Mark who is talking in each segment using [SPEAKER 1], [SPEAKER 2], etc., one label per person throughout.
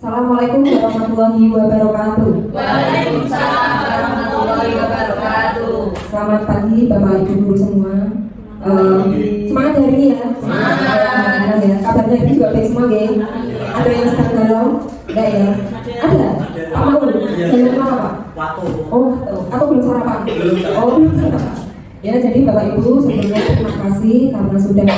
[SPEAKER 1] Assalamualaikum warahmatullahi wabarakatuh.
[SPEAKER 2] Waalaikumsalam warahmatullahi wabarakatuh.
[SPEAKER 1] Selamat pagi Bapak Ibu guru semua. Semangat hari ini ya.
[SPEAKER 2] Semangat.
[SPEAKER 1] Ya. Kabarnya ini juga baik semua ya. Ada yang sedang galau? Enggak ya? Ada. Pak Maul. Yang apa Pak? Oh, aku belum sarapan. Oh, belum sarapan. Ya, jadi Bapak Ibu sebelumnya terima kasih karena sudah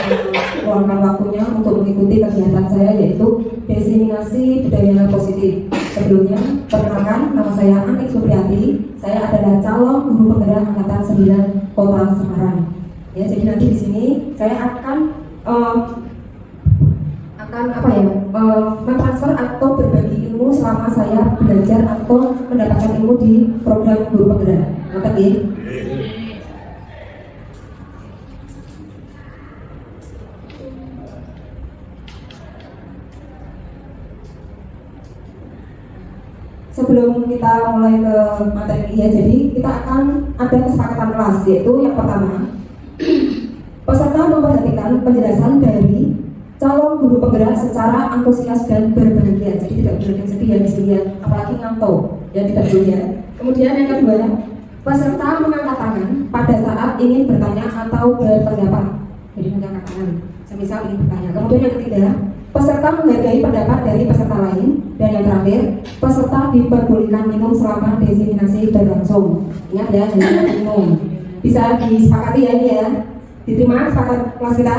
[SPEAKER 1] meluangkan waktunya untuk mengikuti kegiatan saya yaitu diseminasi budaya positif. Sebelumnya, perkenalkan nama saya Anik Supriyati. Saya adalah calon guru penggerak angkatan 9 Kota Semarang. Ya, jadi nanti di sini saya akan mentransfer atau berbagi ilmu selama saya belajar atau mendapatkan ilmu di program guru penggerak. Ngerti ya? Sebelum kita mulai ke materi ya, jadi kita akan ada kesepakatan kelas, yaitu yang pertama, peserta memperhatikan penjelasan dari calon guru penggerak secara antusias dan berbahagia. Jadi tidak boleh sedih ya di sini ya, apalagi ngantuk ya, tidak boleh ya. Kemudian yang kedua, peserta mengangkat tangan pada saat ingin bertanya atau berpendapat. Jadi mengangkat tangan, semisal ingin bertanya. Kemudian yang ketiga, peserta menghargai pendapat dari peserta lain. Dan yang terakhir, peserta diperbolehkan minum selama diseminasi berlangsung. Ingat ya, jangan minum. Bisa disepakati ya ini ya. Diterima sepakat kelas kita?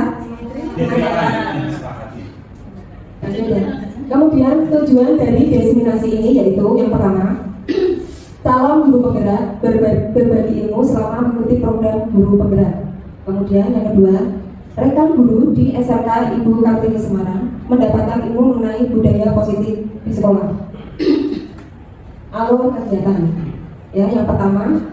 [SPEAKER 1] Kemudian tujuan dari diseminasi ini yaitu yang pertama, calon guru penggerak berbagi ilmu selama mengikuti program guru penggerak. Kemudian yang kedua, rekan guru di SMK Ibu Kartini Semarang mendapatkan ilmu mengenai budaya positif di sekolah. Alur kegiatan. Ya, yang pertama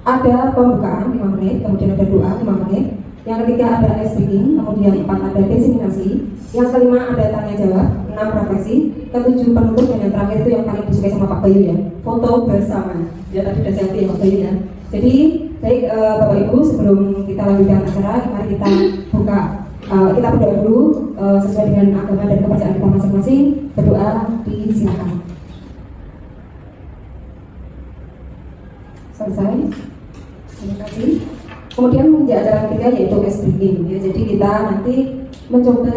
[SPEAKER 1] ada pembukaan 5 menit, kemudian ada doa 5 menit. Yang ketiga ada ice breaking, kemudian 4 ada diseminasi. Yang kelima ada tanya jawab, 6 refleksi, ketujuh penutup, dan yang terakhir itu yang paling disukai sama Pak Bayu ya, foto bersama. Ya tadi udah selfie ya Pak Bayu ya. Jadi baik Bapak Ibu, sebelum kita lanjutkan acara, mari kita buka, kita berdoa dulu sesuai dengan agama dan kepercayaan kita masing-masing. Berdoa, disilakan. Selesai. Terima kasih. Kemudian menjadi acara ketiga yaitu ice breaking. Ya, jadi kita nanti mencoba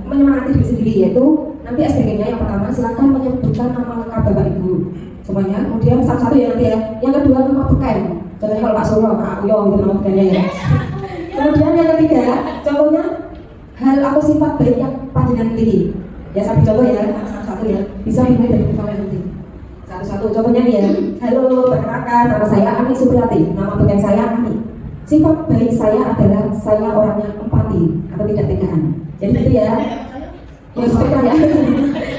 [SPEAKER 1] menyemangati diri sendiri, yaitu nanti ice breakingnya yang pertama silakan menyebutkan nama lengkap Bapak Ibu semuanya. Kemudian satu-satu ya nanti ya. Yang kedua nama beken. Contohnya kalau Pak Suryo, Pak Uyo gitu nama bekennya ya. Kemudian yang ketiga, contohnya hal atau sifat baik yang panjenengan miliki. Ya satu contoh ya, satu-satu ya. Bisa dimulai dari kepala nanti. Satu-satu contohnya nih ya. Halo, perkenalkan nama saya Ani Supriyati. Nama beken saya Ani. Sifat baik saya adalah saya orangnya empati atau tidak tegaan. Jadi itu ya. Yang seperti ya.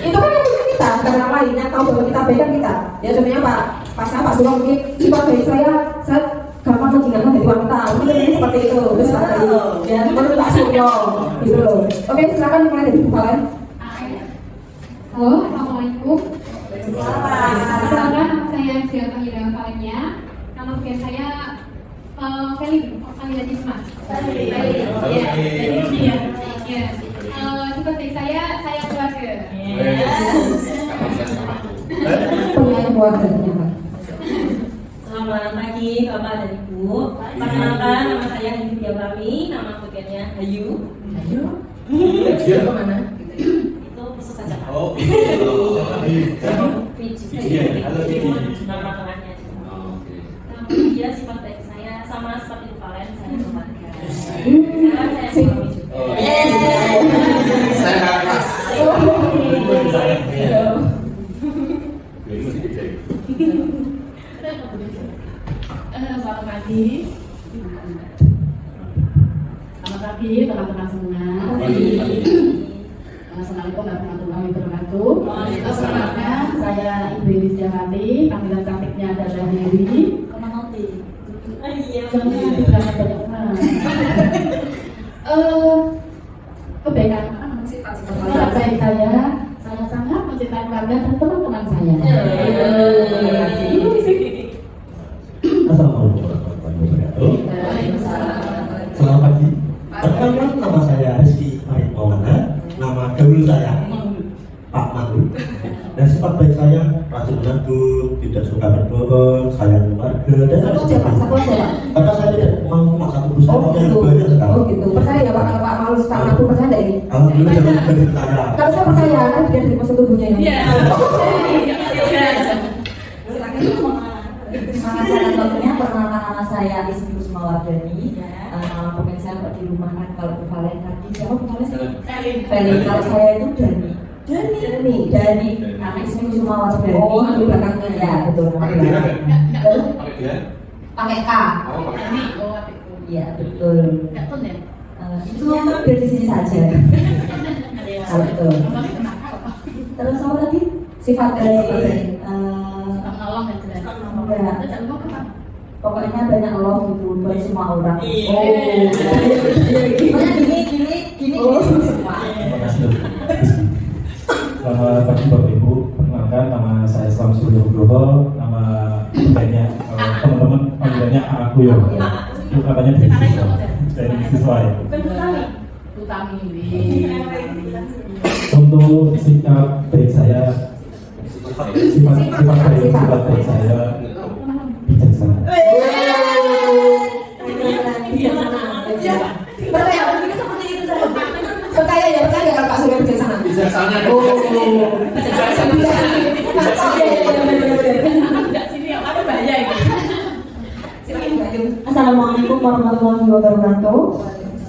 [SPEAKER 1] Itu kan yang punya kita, karena lainnya tahu bahwa kita baik kan kita. Ya contohnya Pak Suryo mungkin sifat baik saya gampang menjinakkan dari wanita. Mungkin ini seperti itu. Terus Pak Bayu, ya menurut Pak Suryo gitu loh. Oke, silakan mulai dari kalian.
[SPEAKER 3] Halo, assalamualaikum. Perkenalkan, nama saya Siapa Ida Valennya. Nama beken saya Selim, panggilan Isma. Ya. Seperti saya keluarga.
[SPEAKER 1] Pengen keluarga ternyata.
[SPEAKER 2] Selamat pagi Bapak dan Ibu. Perkenalkan nama saya Ibu Diabrami, nama bekennya Hayu.
[SPEAKER 4] Dia kemana?
[SPEAKER 2] Itu khusus saja Pak.
[SPEAKER 4] Oh,
[SPEAKER 2] Nama tengahnya. Kemudian sifat baik saya sama seperti Valen, saya keluarga. Sekarang saya suami juga.
[SPEAKER 4] Saya kakak kelas.
[SPEAKER 5] Selamat pagi. Selamat pagi teman-teman semua. Assalamualaikum warahmatullahi wabarakatuh. Perkenalkan, saya Ibu Elis Jahati. Panggilan cantiknya adalah Heri. Jangan dibilang banyak orang. Kebaikan sifat baik saya sangat mencintai keluarga dan teman-teman saya.
[SPEAKER 6] Assalamualaikum warahmatullahi wabarakatuh. Selamat pagi. Perkenalkan, nama saya Rizky Arif Maulana. Nama dahulu saya Pak Mandu. Dan sifat baik saya rajin menabung, tidak suka berbohong, sayang keluarga dan
[SPEAKER 1] Satu aja Pak, satu aja Pak.
[SPEAKER 6] karena saya tidak mau cuma satu perusahaan
[SPEAKER 1] Oh
[SPEAKER 6] yang
[SPEAKER 1] gitu.
[SPEAKER 6] banyak sekali.
[SPEAKER 1] Oh gitu. Percaya ya Pak, kalau Pak malu sekarang aku percaya nggak ini?
[SPEAKER 6] Alhamdulillah jangan beri saya.
[SPEAKER 1] Kalau saya percaya kan tidak dari masa tubuhnya ini.
[SPEAKER 2] Iya.
[SPEAKER 1] Silakan.
[SPEAKER 7] Terima kasih atas waktunya. Perkenalkan nama saya Ismi Kusmawardani. Nama pemain saya di rumah kan kalau Bu Valen tadi siapa Bu Valen? Feli. Kalau saya itu Dani. Nama Ismi Kusmawardani.
[SPEAKER 1] Oh, di belakangnya.
[SPEAKER 7] Ya betul.
[SPEAKER 4] Pakai dia nggak? Pakai dia?
[SPEAKER 7] Pakai K.
[SPEAKER 4] Oh, pakai dia.
[SPEAKER 7] Iya betul.
[SPEAKER 3] ya?
[SPEAKER 7] Itu hampir di sini saja. Betul. Terus apa tadi?
[SPEAKER 1] Sifat dari
[SPEAKER 7] Enggak. Pokoknya banyak Allah gitu buat semua orang. Pokoknya gini semua.
[SPEAKER 8] Terima kasih. Selamat pagi Bapak Ibu. Perkenalkan nama saya Islam Suryo Nugroho. Nama lainnya teman-teman panggilannya aku ya. Itu katanya dari siswa ya. Untuk sikap baik saya, sifat baik saya bijaksana.
[SPEAKER 1] Percaya ya, percaya kalau Pak Surya bijaksana.
[SPEAKER 4] Bijaksana.
[SPEAKER 1] Oh.
[SPEAKER 7] Assalamualaikum warahmatullahi wabarakatuh.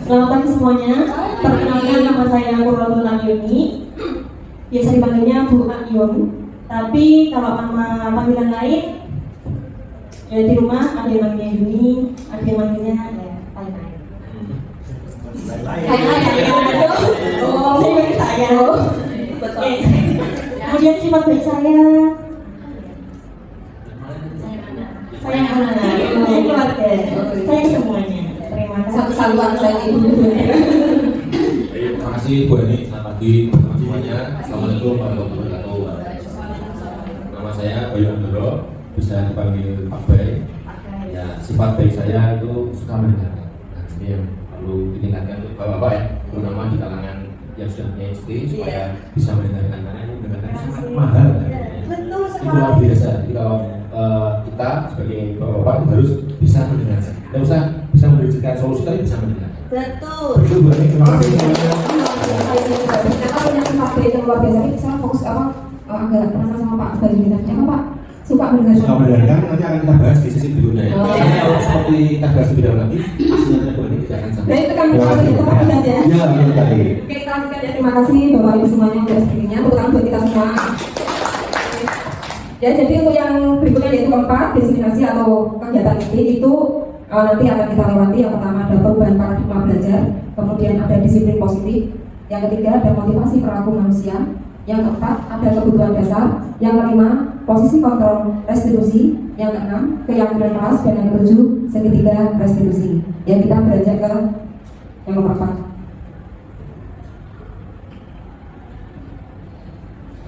[SPEAKER 7] Selamat pagi semuanya. Perkenalkan nama saya Nurul Yuni. Biasa dipanggilnya Bu Ayun. Tapi kalau nama panggilan lain ya di rumah ada yang manggilnya Yuni, ada yang manggilnya lain-lain. Oh, saya. Betul. Kemudian sifat baik saya sayang anak, sayang keluarga, sayang semuanya. Terima kasih.
[SPEAKER 1] Satu saluan saya ibu.
[SPEAKER 4] Terima kasih Bu Ani. Selamat pagi teman-teman semuanya. Assalamualaikum warahmatullahi wabarakatuh. Nama saya Bayu Andoro, bisa dipanggil Pak Bay. Ya, sifat baik saya itu suka mendengarkan. Nah, ini yang perlu ditingkatkan untuk bapak-bapak ya, terutama di kalangan yang sudah punya istri supaya bisa mendengarkan, karena ini mendengarkan sangat mahal.
[SPEAKER 7] Betul
[SPEAKER 4] Itu luar biasa. Jadi kalau kita sebagai bapak-bapak itu harus bisa mendengarkan. Tidak usah bisa memberikan solusi, tapi bisa mendengarkan.
[SPEAKER 7] Betul.
[SPEAKER 4] Itu Bu Ani, terima kasih semuanya.
[SPEAKER 1] Kita punya sifat baik yang luar biasa. Ini saya fokus apa? Agak penasaran sama Pak Baju kita. Kenapa Pak? Suka mendengar.
[SPEAKER 4] Suka mendengarkan, nanti akan kita bahas di sesi berikutnya ya.
[SPEAKER 1] Oh.
[SPEAKER 4] Karena kalau seperti kita bahas lebih dalam lagi, hasilnya Bu Ani tidak akan sampai.
[SPEAKER 1] Nah itu kan kalau kita lihat ya.
[SPEAKER 4] Ya, betul sekali.
[SPEAKER 1] Oke, kita lanjutkan ya. Terima kasih Bapak Ibu semuanya untuk speakingnya. Tepuk tangan buat kita semua. Ya, jadi untuk yang berikutnya yaitu keempat, destinasi atau kegiatan ini itu nanti akan kita lewati. Yang pertama ada perubahan paradigma belajar, kemudian ada disiplin positif, yang ketiga ada motivasi perilaku manusia, yang keempat ada kebutuhan dasar, yang kelima posisi kontrol restitusi, yang keenam keyakinan keras, dan yang ketujuh segitiga restitusi. Ya, kita beranjak ke yang nomor 4.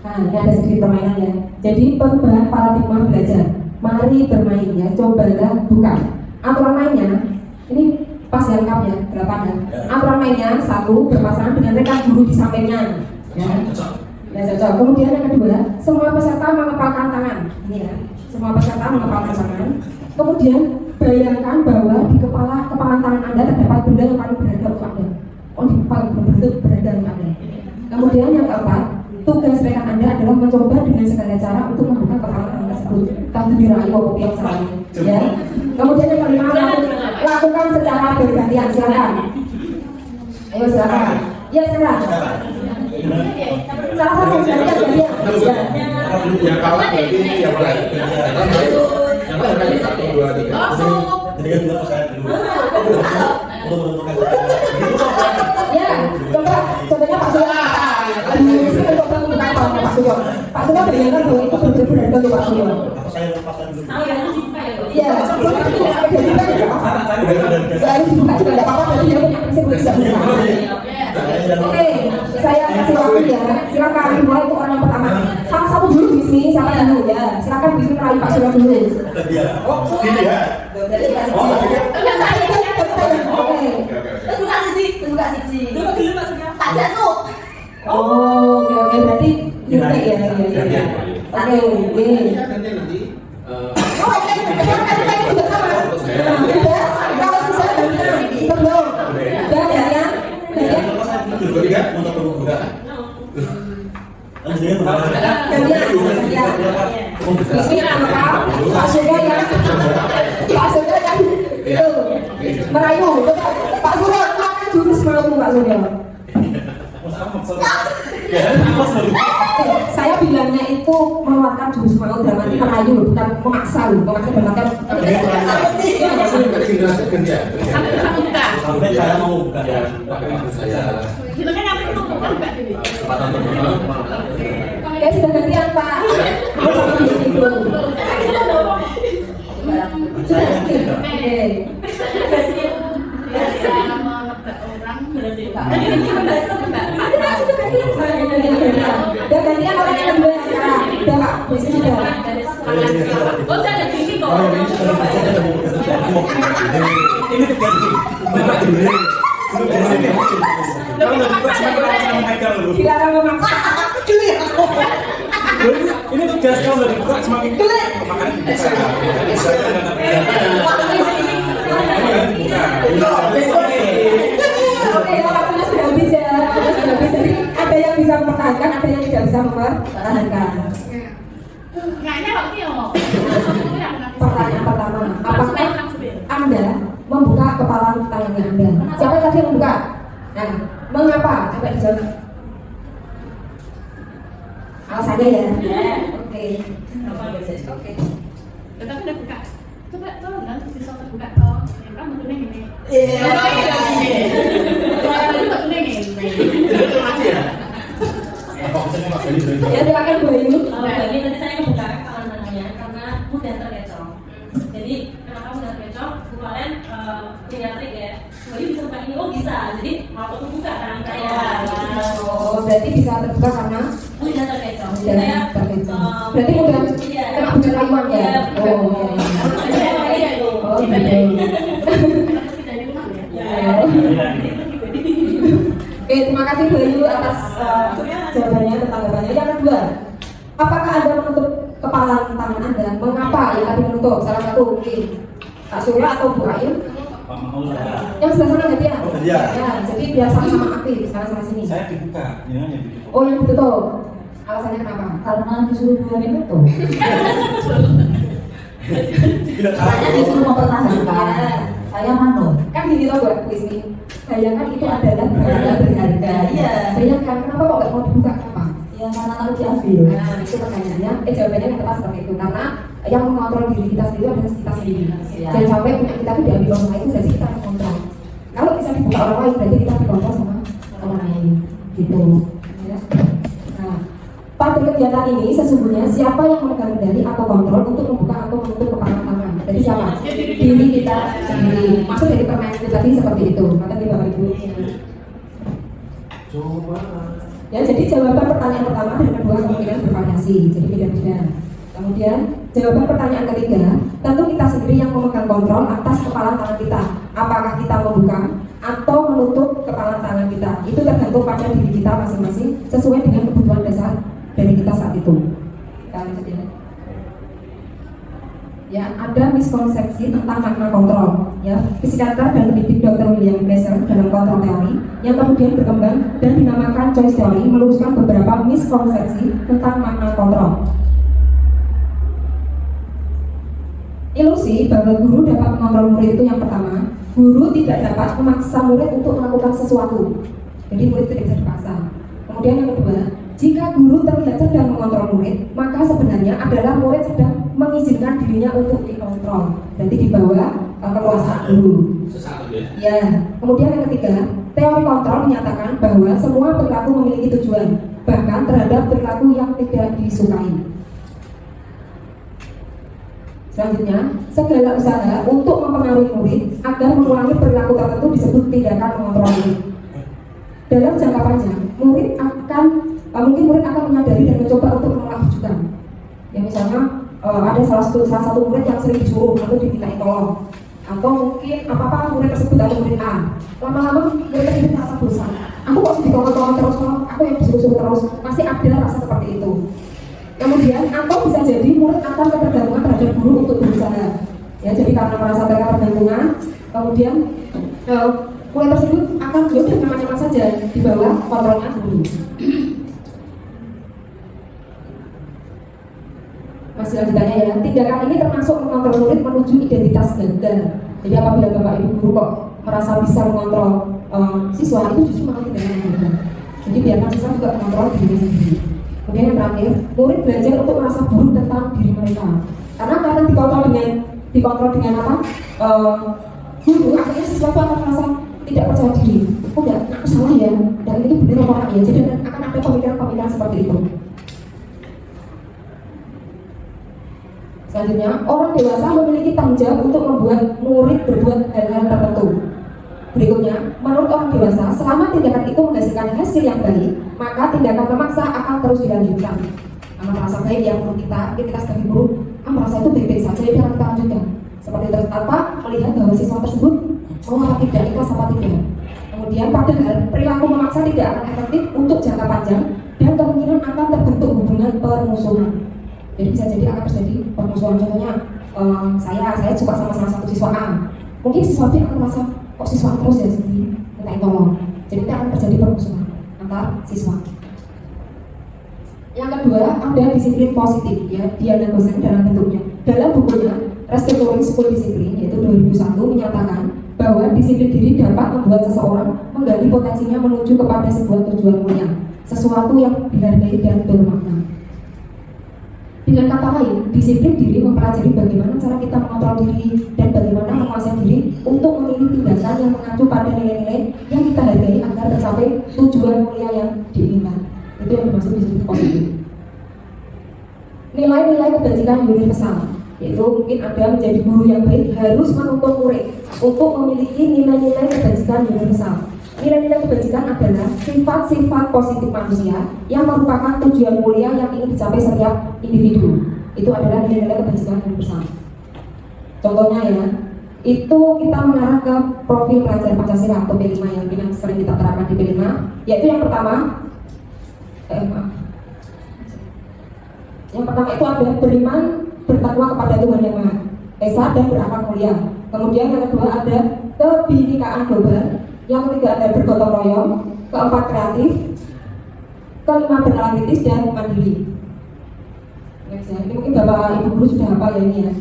[SPEAKER 1] Nah, ini ada sedikit permainan ya. Jadi perubahan paradigma belajar. Mari bermain ya, cobalah buka. Aturan mainnya, ini pas ya lengkap ya, 8 ya. Aturan mainnya, 1, berpasangan dengan rekan guru di sampingnya. Ya, ya cocok. Kemudian yang kedua, semua peserta mengepalkan tangan. Ini ya, semua peserta mengepalkan tangan. Kemudian bayangkan bahwa di kepala tangan Anda terdapat benda yang paling berharga untuk Anda. Oh, di paling berbentuk berharga untuk Anda. Kemudian yang keempat, tugas rekan Anda adalah mencoba dengan segala cara untuk membuka kepala tangan tersebut. Tapi diraih kopi yang salah. Ya. Kemudian yang kelima, lakukan secara bergantian. Silakan. Ayo silakan. Ya silakan. Salah satu gantian.
[SPEAKER 4] Yang kalah berarti yang mulai. Yang kalah berarti 1, 2, 3.
[SPEAKER 6] Jadi kan dua saya dulu. Untuk menentukan.
[SPEAKER 1] Ya, contohnya Pak Surya. Coba membuka tangan Pak Surya. Pak Surya bayangkan bahwa itu benar-benar berharga untuk Pak Surya.
[SPEAKER 6] Apa saya lepaskan dulu?
[SPEAKER 1] Iya, boleh tidak sampai dari juga tidak apa-apa. Selalu dibuka juga tidak apa-apa, tapi dia punya prinsip untuk tidak bisa. Oke, saya kasih waktu ya. Silakan dimulai untuk orang yang pertama. Satu dulu di sini, siapa dulu ya? Silakan di sini meraih Pak Surya dulu.
[SPEAKER 6] Oh, gini ya.
[SPEAKER 1] Oke.
[SPEAKER 7] Tunggu siji. Tak jasuk.
[SPEAKER 1] Oh, Iya, iya, iya, iya. Oke, oke.
[SPEAKER 4] Ya, gantian nanti.
[SPEAKER 1] Oh, kita juga sama. Kalau bisa gantian, belum. Udah, gantian.
[SPEAKER 4] Bertiga untuk pembuka.
[SPEAKER 6] Lanjutnya
[SPEAKER 1] Gantian. Ini apa? Pak Surya ya. Pak Surya yang itu merayu. Pak Surya keluarkan jurus malu Pak Surya. Saya bilangnya itu mengeluarkan jurus malu dalam arti merayu, bukan memaksa loh, memaksa dalam arti
[SPEAKER 6] sampai saya mau buka ya.
[SPEAKER 4] Saya
[SPEAKER 5] Kita kan apa itu bukan Mbak Dewi.
[SPEAKER 4] kesempatan terkenal.
[SPEAKER 1] ya sudah gantian Pak. Sudah gantian. Oke.
[SPEAKER 5] Biasa menebak orang berarti.
[SPEAKER 1] Udah gantian orang yang kedua ya sekarang. Udah Pak, bisa sudah.
[SPEAKER 2] Oh, udah ada gini kok.
[SPEAKER 8] Ini tegas nih. Kalau nggak dibuat semakin lama sama Michael loh.
[SPEAKER 1] Dilarang memaksa.
[SPEAKER 8] Ini tegas kalau nggak dibuka semakin makanya dibuka.
[SPEAKER 1] Oke, waktunya sudah habis ya. Waktunya sudah habis. Jadi ada yang bisa mempertahankan, ada yang tidak bisa mempertahankan.
[SPEAKER 5] Kayaknya waktu ya.
[SPEAKER 1] Pertanyaan pertama, apakah Anda membuka kepala tangannya Anda? Siapa tadi yang membuka? Nah, mengapa? Coba dijawab. Alasannya ya. Oke. Oke.
[SPEAKER 5] Tetapi udah buka. Coba tolong kan bisa terbuka toh. Yang kan bentuknya gini.
[SPEAKER 1] Iya.
[SPEAKER 5] Bentuknya gini.
[SPEAKER 1] Ya silakan Bu Ayu.
[SPEAKER 2] Jadi tadi saya ngebuka kepala tangannya karena mudah terkecoh. Jadi kenapa mudah terkecoh? Bu Valen punya trik ya. Jadi bisa buka ini, oh bisa. Jadi mau aku buka tangan saya.
[SPEAKER 1] Oh, berarti bisa terbuka karena
[SPEAKER 2] Mudah terkecoh. Jadi
[SPEAKER 1] mudah
[SPEAKER 2] saya
[SPEAKER 1] terkecoh. Berarti mudah kena hujan rayuan ya. Oh, iya. Oh, gitu. Oke, terima kasih Bu Ayu atas jawabannya, tanggapannya. Yang kedua, apakah Anda menutup kepala tangan Anda? Mengapa ya tadi menutup? Salah satu mungkin Pak Surya atau Bu Ayu? Yang sebelah sana gantian.
[SPEAKER 6] Oh, gantian.
[SPEAKER 1] Ya, jadi biar sama-sama aktif sama sini.
[SPEAKER 8] Saya dibuka, jangan yang ditutup.
[SPEAKER 1] Oh, yang ditutup. Alasannya kenapa?
[SPEAKER 7] Karena disuruh Bu Ayu itu.
[SPEAKER 6] Tidak
[SPEAKER 7] Saya disuruh mempertahankan. Saya manut.
[SPEAKER 1] Kan gini loh Mbak Kuis nih. Bayangkan itu adalah barang yang berharga.
[SPEAKER 7] Iya.
[SPEAKER 1] Bayangkan kenapa kok nggak mau dibuka kenapa?
[SPEAKER 7] Ya karena kalau diambil.
[SPEAKER 1] Nah, itu pertanyaannya. Jawabannya yang tepat seperti itu. Karena yang mengontrol diri kita sendiri adalah kita sendiri.
[SPEAKER 7] Iya.
[SPEAKER 1] Jangan sampai punya kita itu diambil orang lain, jadi kita mengontrol. Kalau bisa dibuka orang lain, berarti kita dikontrol sama orang lain. Gitu. Ya. Nah, pada kegiatan ini sesungguhnya siapa yang memegang kendali atau kontrol untuk membuka atau menutup kepala tangan? Jadi siapa? Diri kita sendiri. Maksud dari permainan itu tadi seperti itu. Kata di Bapak Ibu.
[SPEAKER 4] Coba.
[SPEAKER 1] Ya, jadi jawaban pertanyaan pertama dan kedua kemungkinan bervariasi, jadi beda-beda. Kemudian jawaban pertanyaan ketiga, tentu kita sendiri yang memegang kontrol atas kepala tangan kita. Apakah kita membuka atau menutup kepala tangan kita? Itu tergantung pada diri kita masing-masing sesuai dengan kebutuhan dasar dari kita saat itu. Kita lanjut ya. Ya, ada miskonsepsi tentang makna kontrol. Ya, psikiater dan pendidik Dr. William Glasser dalam kontrol teori yang kemudian berkembang dan dinamakan choice theory meluruskan beberapa miskonsepsi tentang makna kontrol. Ilusi bahwa guru dapat mengontrol murid itu yang pertama, guru tidak dapat memaksa murid untuk melakukan sesuatu. Jadi murid tidak bisa dipaksa. Kemudian yang kedua, jika guru terlihat sedang mengontrol murid, maka sebenarnya adalah murid sedang mengizinkan dirinya untuk dikontrol. Berarti di bawah kekuasaan guru.
[SPEAKER 4] Sesaat ya.
[SPEAKER 1] Ya. Kemudian yang ketiga, teori kontrol menyatakan bahwa semua perilaku memiliki tujuan, bahkan terhadap perilaku yang tidak disukai. Selanjutnya, segala usaha untuk mempengaruhi murid agar mengulangi perilaku tertentu disebut tindakan mengontrol murid. Dalam jangka panjang, mungkin murid akan menyadari dan mencoba untuk menolak rujukan. Ya misalnya ada salah satu murid yang sering disuruh atau dimintai tolong, atau mungkin apa murid tersebut atau murid A. Lama-lama murid tersebut merasa bosan. Aku kok dikongkong terus, aku yang disuruh terus. Pasti ada rasa seperti seperti itu. Kemudian atau bisa jadi murid akan ketergantungan terhadap guru untuk berusaha. Ya, jadi karena merasa ketergantungan, kemudian murid tersebut akan yaudah nyaman-nyaman saja di bawah kontrolnya guru. Masih lanjutannya ya, tindakan ini termasuk mengontrol murid menuju identitas gagal. Jadi apabila bapak ibu guru kok merasa bisa mengontrol siswa, itu justru malah tindakan yang gagal. Jadi biarkan siswa juga mengontrol diri sendiri. Kemudian yang terakhir, murid belajar untuk merasa buruk tentang diri mereka. Karena dikontrol dengan apa? Guru, akhirnya siswa itu akan merasa tidak percaya diri. Oh enggak, aku salah ya, dan ini benar apa ya. Jadi akan ada pemikiran-pemikiran seperti itu. Selanjutnya, orang dewasa memiliki tanggung jawab untuk membuat murid berbuat hal-hal tertentu. Berikutnya, menurut orang dewasa, selama tindakan itu menghasilkan hasil yang baik, maka tindakan memaksa akan terus dilanjutkan. Karena merasa baik yang menurut kita sebagai guru, merasa itu baik-baik saja, ya kita lanjutkan. Seperti itu, tanpa melihat bahwa siswa tersebut mau apa tidak, ikhlas apa tidak. Kemudian, padahal perilaku memaksa tidak akan efektif untuk jangka panjang dan kemungkinan akan terbentuk hubungan permusuhan. Jadi bisa jadi akan terjadi permusuhan. Contohnya, saya suka sama salah satu siswa A. Mungkin siswa B akan merasa kok siswa terus ya sendiri minta tolong. Jadi akan terjadi permusuhan antar siswa. Yang kedua, ada disiplin positif ya, Diana Gosen dalam bentuknya. Dalam bukunya Restoring School Discipline yaitu 2001 menyatakan bahwa disiplin diri dapat membuat seseorang menggali potensinya menuju kepada sebuah tujuan mulia, sesuatu yang dihargai dan bermakna. Dengan kata lain, disiplin diri mempelajari bagaimana cara kita mengontrol diri dan bagaimana menguasai diri untuk memilih tindakan yang mengacu pada nilai-nilai yang kita hargai agar tercapai tujuan mulia yang diinginkan. Itu yang dimaksud disiplin positif. Nilai-nilai kebajikan universal, yaitu mungkin Anda menjadi guru yang baik harus menuntun murid untuk memiliki nilai-nilai kebajikan universal. Nilai-nilai kebajikan adalah sifat-sifat positif manusia yang merupakan tujuan mulia yang ingin dicapai setiap individu. Itu adalah nilai-nilai kebajikan universal. Contohnya ya, itu kita mengarah ke profil pelajar Pancasila atau P5 yang sering kita terapkan di P5, yaitu yang pertama itu adalah beriman, bertakwa kepada Tuhan Yang Maha Esa dan berakhlak mulia. Kemudian yang kedua ada kebinekaan global. Yang ketiga ada bergotong royong, keempat kreatif, kelima bernalar kritis dan mandiri. Ini mungkin bapak ibu guru sudah hafal ya ini ya.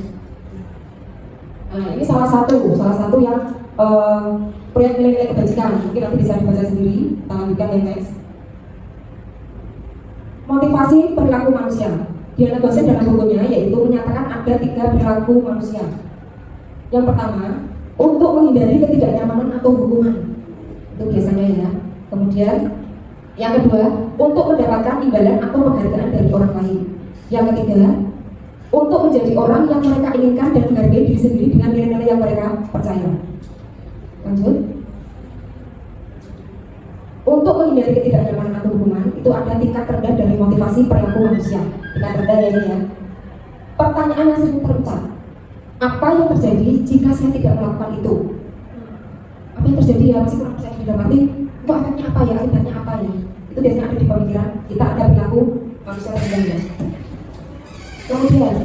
[SPEAKER 1] Nah, ini salah satu yang proyek nilai-nilai kebajikan. Mungkin nanti bisa dibaca sendiri. Kita lanjutkan yang next. Motivasi perilaku manusia. Diana Gosen dalam bukunya yaitu menyatakan ada 3 perilaku manusia. Yang pertama, untuk menghindari ketidaknyamanan atau hukuman. Itu biasanya ya. Kemudian yang kedua, untuk mendapatkan imbalan atau penghargaan dari orang lain. Yang ketiga, untuk menjadi orang yang mereka inginkan dan menghargai diri sendiri dengan nilai-nilai yang mereka percaya. Lanjut. Untuk menghindari ketidaknyamanan atau hukuman, itu ada tingkat rendah dari motivasi perilaku manusia. Tingkat rendah ya ini ya. Pertanyaan yang sering terucap, apa yang terjadi jika saya tidak melakukan itu? Apa yang terjadi ya, masih kurang percaya dalam arti kok efeknya apa ya, akibatnya apa ya. Itu biasanya ada di pemikiran kita, ada perilaku manusia terjadi. Kemudian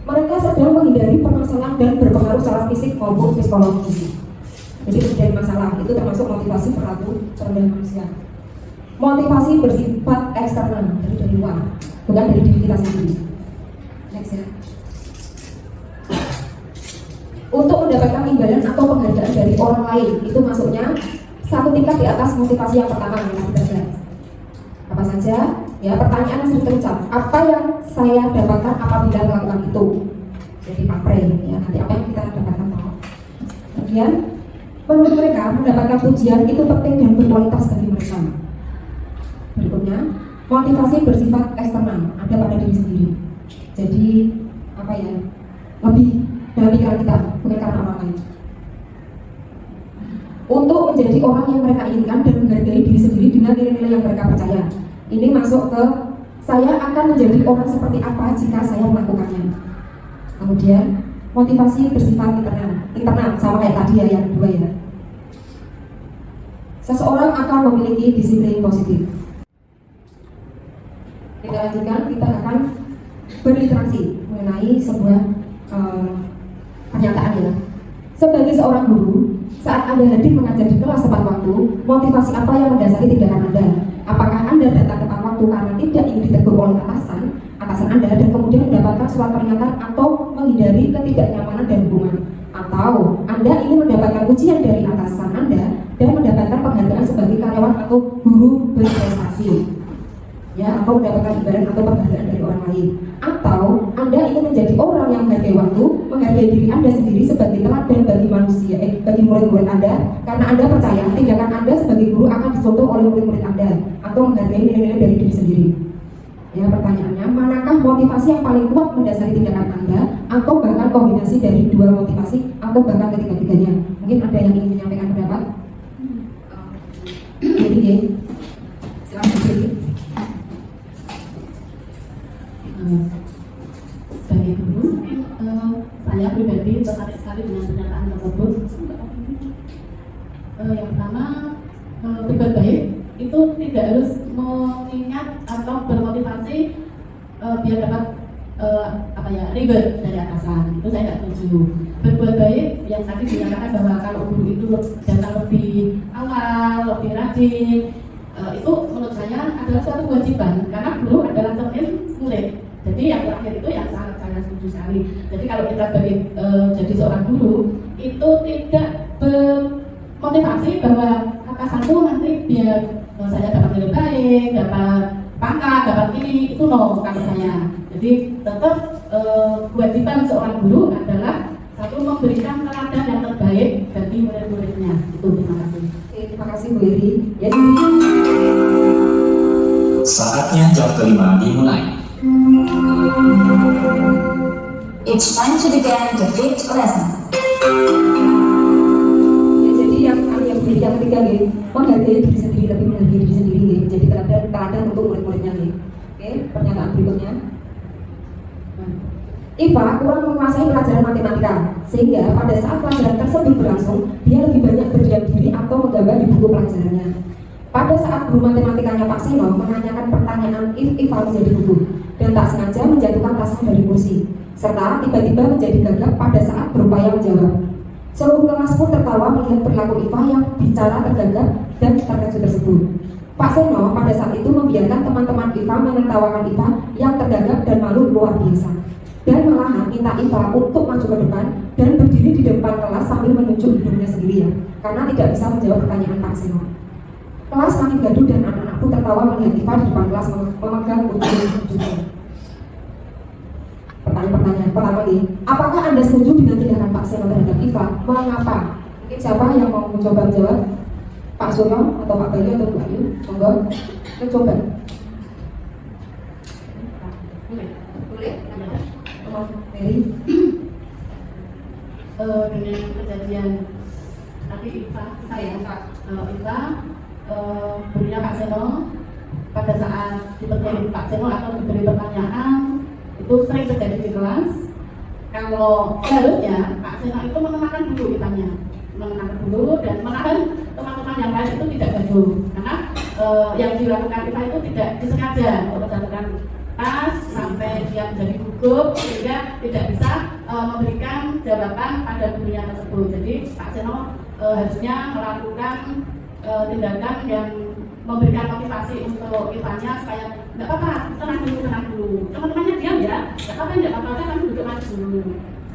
[SPEAKER 1] mereka sedang menghindari permasalahan dan berpengaruh secara fisik maupun psikologis. Jadi menghindari masalah itu termasuk motivasi perilaku rendah manusia. Motivasi bersifat eksternal, dari luar, bukan dari diri kita sendiri. Next ya. Untuk mendapatkan imbalan atau penghargaan dari orang lain, itu masuknya satu tingkat di atas motivasi yang pertama yang kita bahas. Apa saja? Ya, pertanyaan yang sering terucap, apa yang saya dapatkan apabila melakukan itu? Jadi pampre, ya, nanti apa yang kita dapatkan tahu. Kemudian, menurut mereka mendapatkan pujian itu penting dan berkualitas bagi mereka. Berikutnya, motivasi bersifat eksternal, ada pada diri sendiri. Jadi, apa ya? Lebih dalam pikiran kita, bukan karena orang lain. Untuk menjadi orang yang mereka inginkan dan menghargai diri sendiri dengan nilai-nilai yang mereka percaya. Ini masuk ke saya akan menjadi orang seperti apa jika saya melakukannya. Kemudian motivasi bersifat internal sama kayak tadi ya yang kedua ya. Seseorang akan memiliki disiplin positif. Ini kita lanjutkan, kita akan berliterasi mengenai sebuah pernyataan ya. Sebagai seorang guru, saat Anda hadir mengajar di kelas tepat waktu, motivasi apa yang mendasari tindakan Anda? Apakah Anda datang tepat waktu karena tidak ingin ditegur oleh atasan Anda dan kemudian mendapatkan surat peringatan atau menghindari ketidaknyamanan dan hubungan? Atau Anda ingin mendapatkan ujian dari atasan Anda dan mendapatkan penghargaan sebagai karyawan atau guru berprestasi? Ya, atau mendapatkan imbalan atau penghargaan dari orang lain, atau Anda ingin menjadi orang yang menghargai waktu, menghargai diri Anda sendiri sebagai teladan bagi manusia, bagi murid-murid Anda, karena Anda percaya tindakan Anda sebagai guru akan dicontoh oleh murid-murid Anda, atau menghargai nilai-nilai dari diri sendiri. Ya, pertanyaannya, manakah motivasi yang paling kuat mendasari tindakan Anda, atau bahkan kombinasi dari dua motivasi, atau bahkan ketiga-tiganya? Mungkin ada yang ingin menyampaikan pendapat? Jadi, silakan berdiri.
[SPEAKER 5] Sebagai guru, saya pribadi tertarik sekali dengan pernyataan tersebut. Yang pertama, berbuat baik itu tidak harus mengingat atau bermotivasi biar dapat reward dari atasan. Itu saya tidak setuju. Berbuat baik yang tadi dinyatakan bahwa kalau guru itu datang lebih awal, lebih rajin, itu menurut saya adalah suatu kewajiban karena guru adalah cermin murid. Jadi yang terakhir itu yang sangat saya setuju sekali. Jadi kalau kita jadi seorang guru itu tidak bermotivasi bahwa atasanku nanti biar saya dapat nilai baik, dapat pangkat, dapat ini, itu no kalau saya. Jadi tetap kewajiban seorang guru adalah satu memberikan teladan yang terbaik bagi murid-muridnya. Itu terima kasih.
[SPEAKER 1] Oke, terima kasih Bu Iri. Ya,
[SPEAKER 9] saatnya jam kelima dimulai.
[SPEAKER 10] It's time to begin the fifth lesson.
[SPEAKER 1] Ya, jadi yang ketiga nih, menghargai diri sendiri, lebih menghargai diri sendiri nih, menjadi teladan untuk murid-muridnya nih. Oke, pernyataan berikutnya. Iva kurang menguasai pelajaran matematika, sehingga pada saat pelajaran tersebut berlangsung, dia lebih banyak berdiam diri atau menggambar di buku pelajarannya. Pada saat guru matematikanya Pak Seno menanyakan pertanyaan Iva menjadi gugup dan tak sengaja menjatuhkan tasnya dari kursi, serta tiba-tiba menjadi gagap pada saat berupaya menjawab. Seluruh kelas pun tertawa melihat perilaku Iva yang bicara tergagap dan terkejut tersebut. Pak Seno pada saat itu membiarkan teman-teman Iva menertawakan Iva yang tergagap dan malu luar biasa, dan malahan minta Iva untuk maju ke depan dan berdiri di depan kelas sambil menunjuk hidungnya sendiri ya, karena tidak bisa menjawab pertanyaan Pak Seno. Kelas makin gaduh dan anak-anak pun tertawa melihat Iva di depan kelas memegang kunci hidungnya. Pertanyaan pertama nih, apakah Anda setuju dengan tindakan Pak Seno terhadap Iva? Mengapa? Mungkin siapa yang mau mencoba menjawab? Pak Suryo atau Pak Bayu atau Bu Ayu? Monggo, mencoba. Boleh? Mary?
[SPEAKER 5] Dengan kejadian tadi Iva gurunya Pak Seno pada saat diberi Pak Seno atau diberi pertanyaan itu sering terjadi di kelas. Kalau seharusnya Pak Seno itu menenangkan dulu ditanya, menenangkan dulu dan menahan teman-teman yang lain itu tidak gaduh, karena yang dilakukan kita itu tidak disengaja untuk menjatuhkan tas sampai dia menjadi gugup sehingga tidak bisa memberikan jawaban pada gurunya tersebut. Jadi Pak Seno harusnya melakukan tindakan yang memberikan motivasi untuk Ivanya supaya nggak apa-apa, tenang dulu, teman-temannya diam ya, nggak apa-apa, nggak apa-apa, kamu duduk maju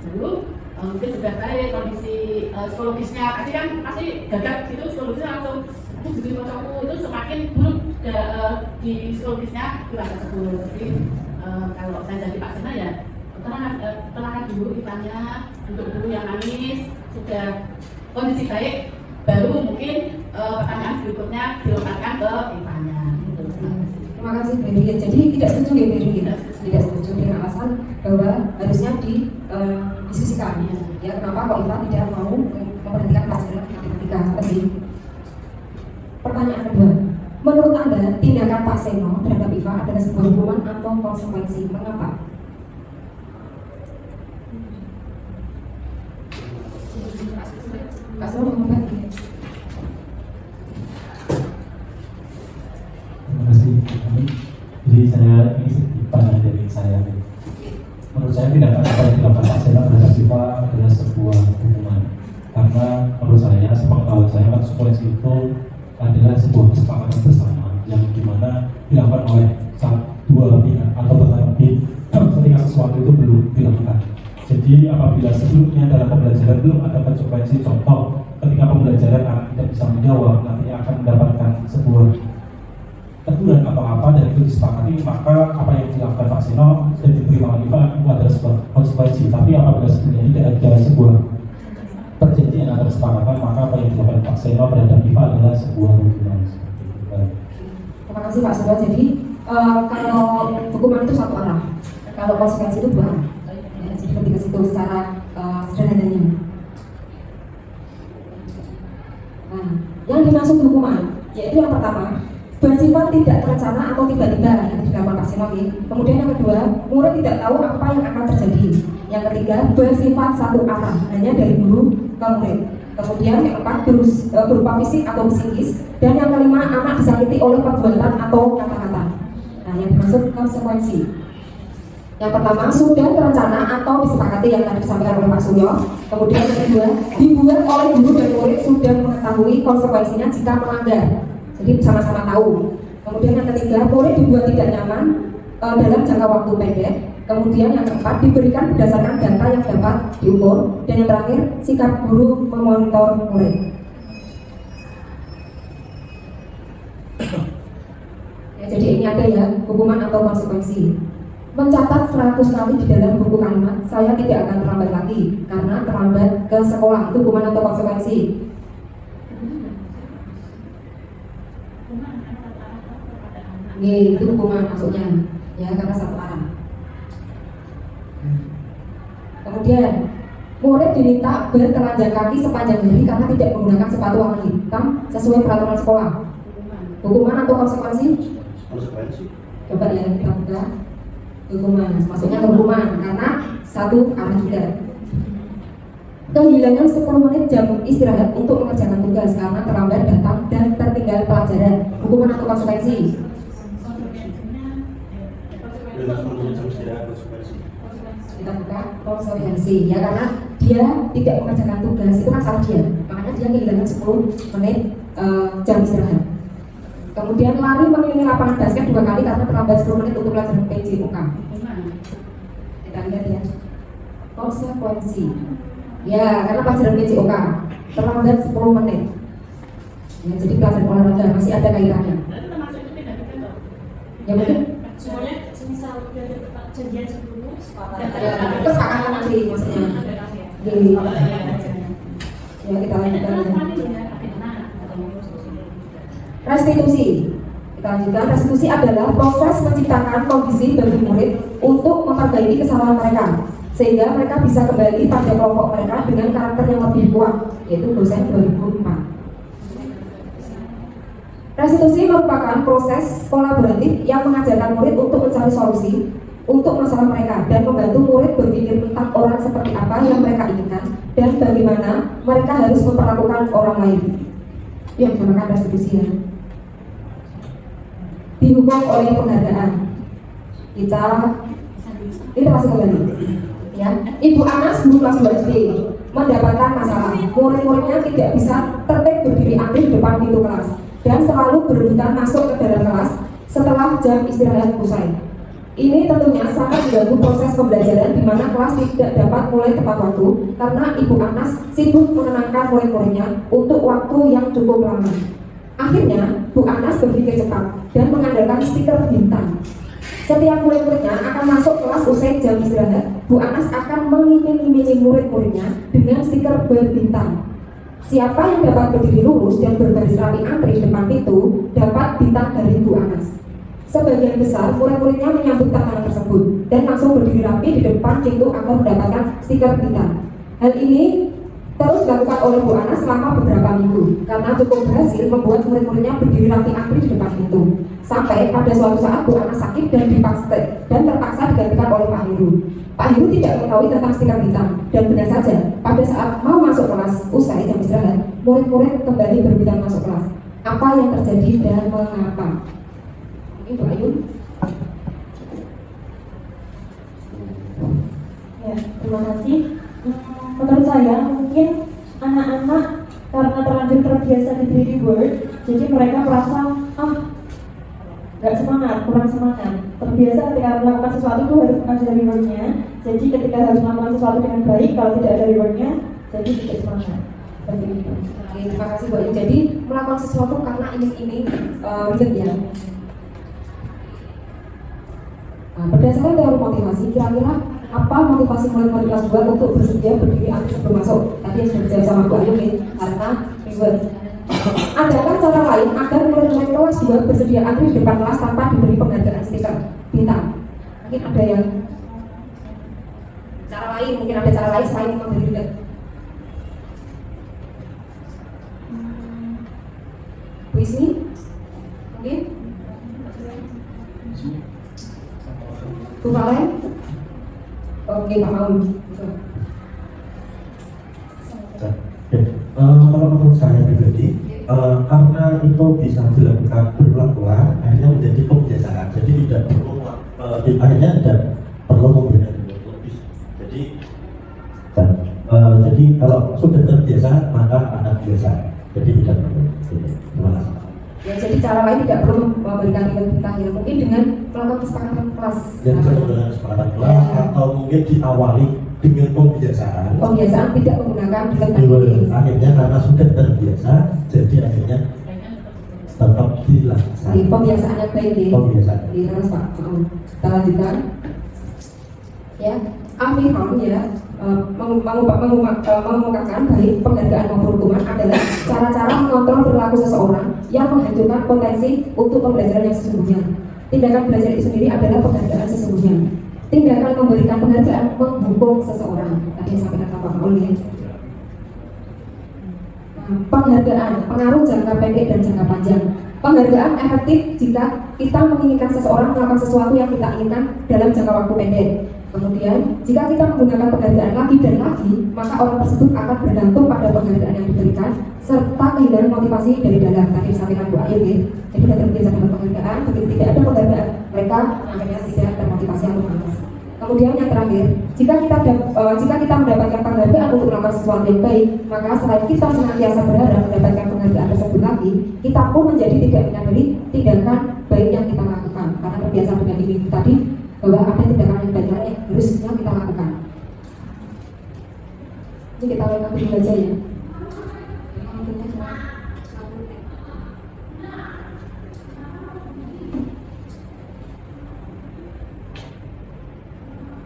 [SPEAKER 5] dulu. Mungkin sudah baik kondisi psikologisnya, tadi kan pasti gagap gitu, psikologisnya langsung aku begini macamku, itu semakin buruk di psikologisnya kurang tersebut. Jadi kalau saya jadi Pak Sena ya tenangkan dulu Ivanya, duduk dulu yang nangis, sudah kondisi baik baru mungkin pertanyaan berikutnya dilontarkan ke Ivanya.
[SPEAKER 1] Terima kasih Bu Iri. Jadi tidak setuju ya Bu Iri, tidak setuju dengan alasan bahwa harusnya didiskusikan. Ya, kenapa kok Iva tidak mau memperhatikan pelajaran matematika tadi? Pertanyaan kedua, menurut Anda tindakan Pak Seno terhadap Iva adalah sebuah hukuman atau konsekuensi? Mengapa? Pak Seno mengapa?
[SPEAKER 8] Terima kasih. Jadi saya saya ini sedikit tanya dari saya. Menurut saya tindakan apa yang dilakukan Pak Seno terhadap Siva adalah sebuah hukuman. Karena menurut saya, sepengetahuan saya, konsekuensi itu adalah sebuah kesepakatan bersama yang dimana dilakukan oleh dua pihak atau bahkan lebih ketika sesuatu itu belum dilakukan. Jadi apabila sebelumnya dalam pembelajaran belum ada konsekuensi, contoh ketika pembelajaran anak tidak bisa menjawab, nanti akan mendapatkan sebuah teguran atau apa dan itu disepakati, maka apa yang dilakukan Pak Seno dan diberi lawan itu adalah sebuah konsekuensi. Tapi apabila sebelumnya tidak ada sebuah perjanjian atau kesepakatan, maka apa yang dilakukan Pak Seno terhadap Iva adalah sebuah hukuman.
[SPEAKER 1] Terima kasih Pak Seno. Jadi kalau hukuman itu satu arah, kalau konsekuensi itu dua arah. Ya, jadi lebih ke situ secara sederhananya. Nah, yang dimaksud hukuman yaitu yang pertama, bersifat tidak terencana atau tiba-tiba yang dilakukan Pak Seno. Kemudian yang kedua, murid tidak tahu apa yang akan terjadi. Yang ketiga, bersifat satu arah, hanya dari guru ke murid. Kemudian yang keempat, berupa fisik atau psikis. Dan yang kelima, anak disakiti oleh perbuatan atau kata-kata. Nah, yang dimaksud konsekuensi. Yang pertama, sudah terencana atau disepakati yang tadi disampaikan oleh Pak Suryo. Kemudian yang kedua, dibuat oleh guru dan murid sudah mengetahui konsekuensinya jika melanggar. Jadi sama-sama tahu. Kemudian yang ketiga, murid dibuat tidak nyaman dalam jangka waktu pendek. Kemudian yang keempat, diberikan berdasarkan data yang dapat diukur. Dan yang terakhir, sikap guru memonitor murid. Ya, jadi ini ada ya, hukuman atau konsekuensi. Mencatat 100 kali di dalam buku kalimat, saya tidak akan terlambat lagi karena terlambat ke sekolah. Itu hukuman atau konsekuensi? Itu hukuman maksudnya, ya, karena satu arah. Kemudian murid diminta bertelanjang kaki sepanjang hari karena tidak menggunakan sepatu warna hitam sesuai peraturan sekolah. Hukuman atau konsekuensi?
[SPEAKER 6] Konsekuensi.
[SPEAKER 1] Coba ya kita buka. Hukuman, maksudnya hukuman karena satu arah juga. Kehilangan 10 menit jam istirahat untuk mengerjakan tugas karena terlambat datang dan tertinggal pelajaran. Hukuman atau konsekuensi? Kita buka konsekuensi ya, karena dia tidak mengerjakan tugas, itu kan salah dia, makanya dia kehilangan 10 menit jam istirahat. Kemudian lari mengelilingi lapangan basket 2 kali karena terlambat 10 menit untuk pelajaran PJOK. Kita lihat ya, konsekuensi ya, karena pelajaran PJOK terlambat 10 menit ya, jadi pelajaran olahraga masih ada kaitannya ya, mungkin
[SPEAKER 2] semuanya semisal udah ada janjian sebelumnya
[SPEAKER 1] kesepakatan nanti maksudnya ya, kita lanjutkan ya. Restitusi. Kita lanjutkan. Restitusi adalah proses menciptakan kondisi bagi murid untuk memperbaiki kesalahan mereka sehingga mereka bisa kembali pada kelompok mereka dengan karakter yang lebih kuat, yaitu dosen 2004. Restitusi merupakan proses kolaboratif yang mengajarkan murid untuk mencari solusi untuk masalah mereka dan membantu murid berpikir tentang orang seperti apa yang mereka inginkan dan bagaimana mereka harus memperlakukan orang lain. Yang dinamakan restitusi ya. Dihukum oleh penghargaan. Kita masih kembali ya. Ibu Anas guru kelas 2 SD mendapatkan masalah. Murid-muridnya tidak bisa tertib berdiri antri di depan pintu kelas dan selalu berebutan masuk ke dalam kelas setelah jam istirahat usai. Ini tentunya sangat mengganggu proses pembelajaran di mana kelas tidak dapat mulai tepat waktu karena Ibu Anas sibuk menenangkan murid-muridnya untuk waktu yang cukup lama. Akhirnya, Bu Anas berpikir cepat dan mengandalkan stiker bintang. Setiap murid-muridnya akan masuk kelas usai jam istirahat. Bu Anas akan mengiming-imingi murid-muridnya dengan stiker berbintang. Siapa yang dapat berdiri lurus dan berbaris rapi antri depan pintu dapat bintang dari Bu Anas. Sebagian besar murid-muridnya menyambut tantangan tersebut dan langsung berdiri rapi di depan pintu agar mendapatkan stiker bintang. Hal ini terus dilakukan oleh Bu Anas selama beberapa minggu karena cukup berhasil membuat murid-muridnya berdiri rapi antri di depan pintu. Sampai pada suatu saat Bu Anas sakit dan terpaksa digantikan oleh Pak Heru. Pak Heru tidak mengetahui tentang stiker bintang dan benar saja pada saat mau masuk kelas usai jam istirahat, murid-murid kembali berbintang masuk kelas. Apa yang terjadi dan mengapa? Ini Bu Ayu.
[SPEAKER 7] Terima kasih. Menurut saya mungkin anak-anak karena terlanjur terbiasa diberi reward, jadi mereka merasa nggak semangat, kurang semangat. Terbiasa ketika melakukan sesuatu itu harus ada rewardnya. Jadi ketika harus melakukan sesuatu dengan baik, kalau tidak ada rewardnya, jadi tidak semangat. Seperti itu.
[SPEAKER 1] Oke, terima kasih Bu. Jadi melakukan sesuatu karena iming-iming reward ya. Nah, berdasarkan teori motivasi, kira-kira apa motivasi murid-murid kelas 2 untuk bersedia berdiri antri sebelum masuk? Tadi yang sudah bicara sama Bu Ayu nih, karena reward. Adakah cara lain agar murid-murid kelas 2 bersedia antri di depan kelas tanpa diberi penghargaan stiker bintang? Mungkin ada yang cara lain, mungkin ada cara lain selain memberi reward. Bu Ismi? Mungkin? Bu Valen? Oke, Pak Maun.
[SPEAKER 6] Kalau menurut saya pribadi, karena itu bisa dilakukan berulang-ulang, akhirnya menjadi kebiasaan. Jadi tidak perlu, akhirnya tidak perlu memberikan lebih. Jadi kalau sudah terbiasa maka akan biasa. Jadi tidak perlu. Terima kasih.
[SPEAKER 1] Ya, jadi cara lain tidak perlu memberikan reward bintang ya. Mungkin dengan melakukan kesepakatan kelas.
[SPEAKER 6] Yang dengan kesepakatan kelas atau mungkin diawali dengan pembiasaan.
[SPEAKER 1] Pembiasaan tidak menggunakan reward.
[SPEAKER 6] Akhirnya karena sudah terbiasa, jadi akhirnya tetap dilaksanakan.
[SPEAKER 1] Jadi pembiasaan yang baik ya.
[SPEAKER 6] Pembiasaan.
[SPEAKER 1] Terus Pak, kita lanjutkan. Ya, Ahli Ham ya mengungkapkan baik penghargaan maupun hukuman adalah cara-cara mengontrol perilaku seseorang yang menghancurkan potensi untuk pembelajaran yang sesungguhnya. Tindakan belajar itu sendiri adalah penghargaan sesungguhnya. Tindakan memberikan penghargaan menghukum seseorang. Tadi yang sampaikan Pak Paul ya. Penghargaan, pengaruh jangka pendek dan jangka panjang. Penghargaan efektif jika kita menginginkan seseorang melakukan sesuatu yang kita inginkan dalam jangka waktu pendek. Kemudian, jika kita menggunakan penghargaan lagi dan lagi, maka orang tersebut akan bergantung pada penghargaan yang diberikan serta kehilangan motivasi dari dalam. Tadi disampaikan Bu Ayu ya. Jadi sudah terbiasa dengan penghargaan, begitu tidak ada penghargaan, mereka akhirnya tidak termotivasi untuk melakukan. Kemudian yang terakhir, jika kita mendapatkan penghargaan untuk melakukan sesuatu yang baik, maka selain kita senantiasa berharap mendapatkan penghargaan tersebut lagi, kita pun menjadi tidak menyadari tindakan baik yang kita lakukan karena terbiasa dengan ini tadi bahwa ada tindakan yang baik yang harusnya kita lakukan. Ini kita lakukan dulu aja ya.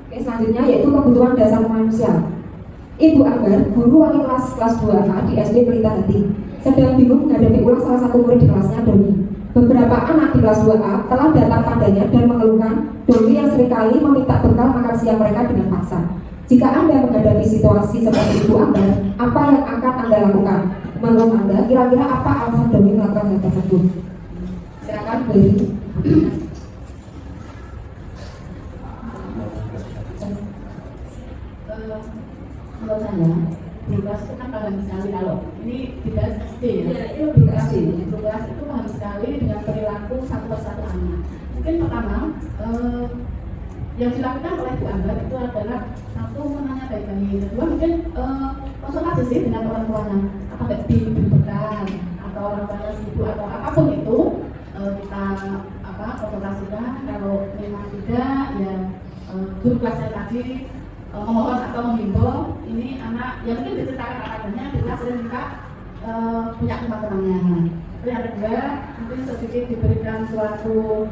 [SPEAKER 1] Oke, selanjutnya yaitu kebutuhan dasar manusia. Ibu Anggar, guru wali kelas 2A di SD Pelita Hati, sedang bingung menghadapi ulang salah satu murid di kelasnya, Doni. Beberapa anak di kelas 2A telah datang padanya dan mengeluhkan Doni yang seringkali meminta bekal makan siang mereka dengan paksa. Jika Anda menghadapi situasi seperti Ibu Anggar, apa yang akan Anda lakukan? Menurut Anda, kira-kira apa alasan Doni melakukan hal tersebut? Silakan, Beri.
[SPEAKER 5] Menurut saya, bebas itu kan paham sekali kalau ini bebas SD ya.
[SPEAKER 1] Itu bebas SD.
[SPEAKER 5] Bebas itu paham sekali dengan perilaku satu persatu anak. Mungkin pertama yang dilakukan oleh Bu Anggar itu adalah satu menanya baik-baik. Kedua mungkin konsultasi sih dengan orang tuanya. Apakah diberi bekal atau orang tuanya sibuk atau apapun itu kita konsultasikan. Kalau memang tidak ya guru kelas saya tadi memohon atau menghimbau ini anak yang mungkin diceritakan adanya adalah sering minta punya teman-temannya. Yang kedua mungkin sedikit diberikan suatu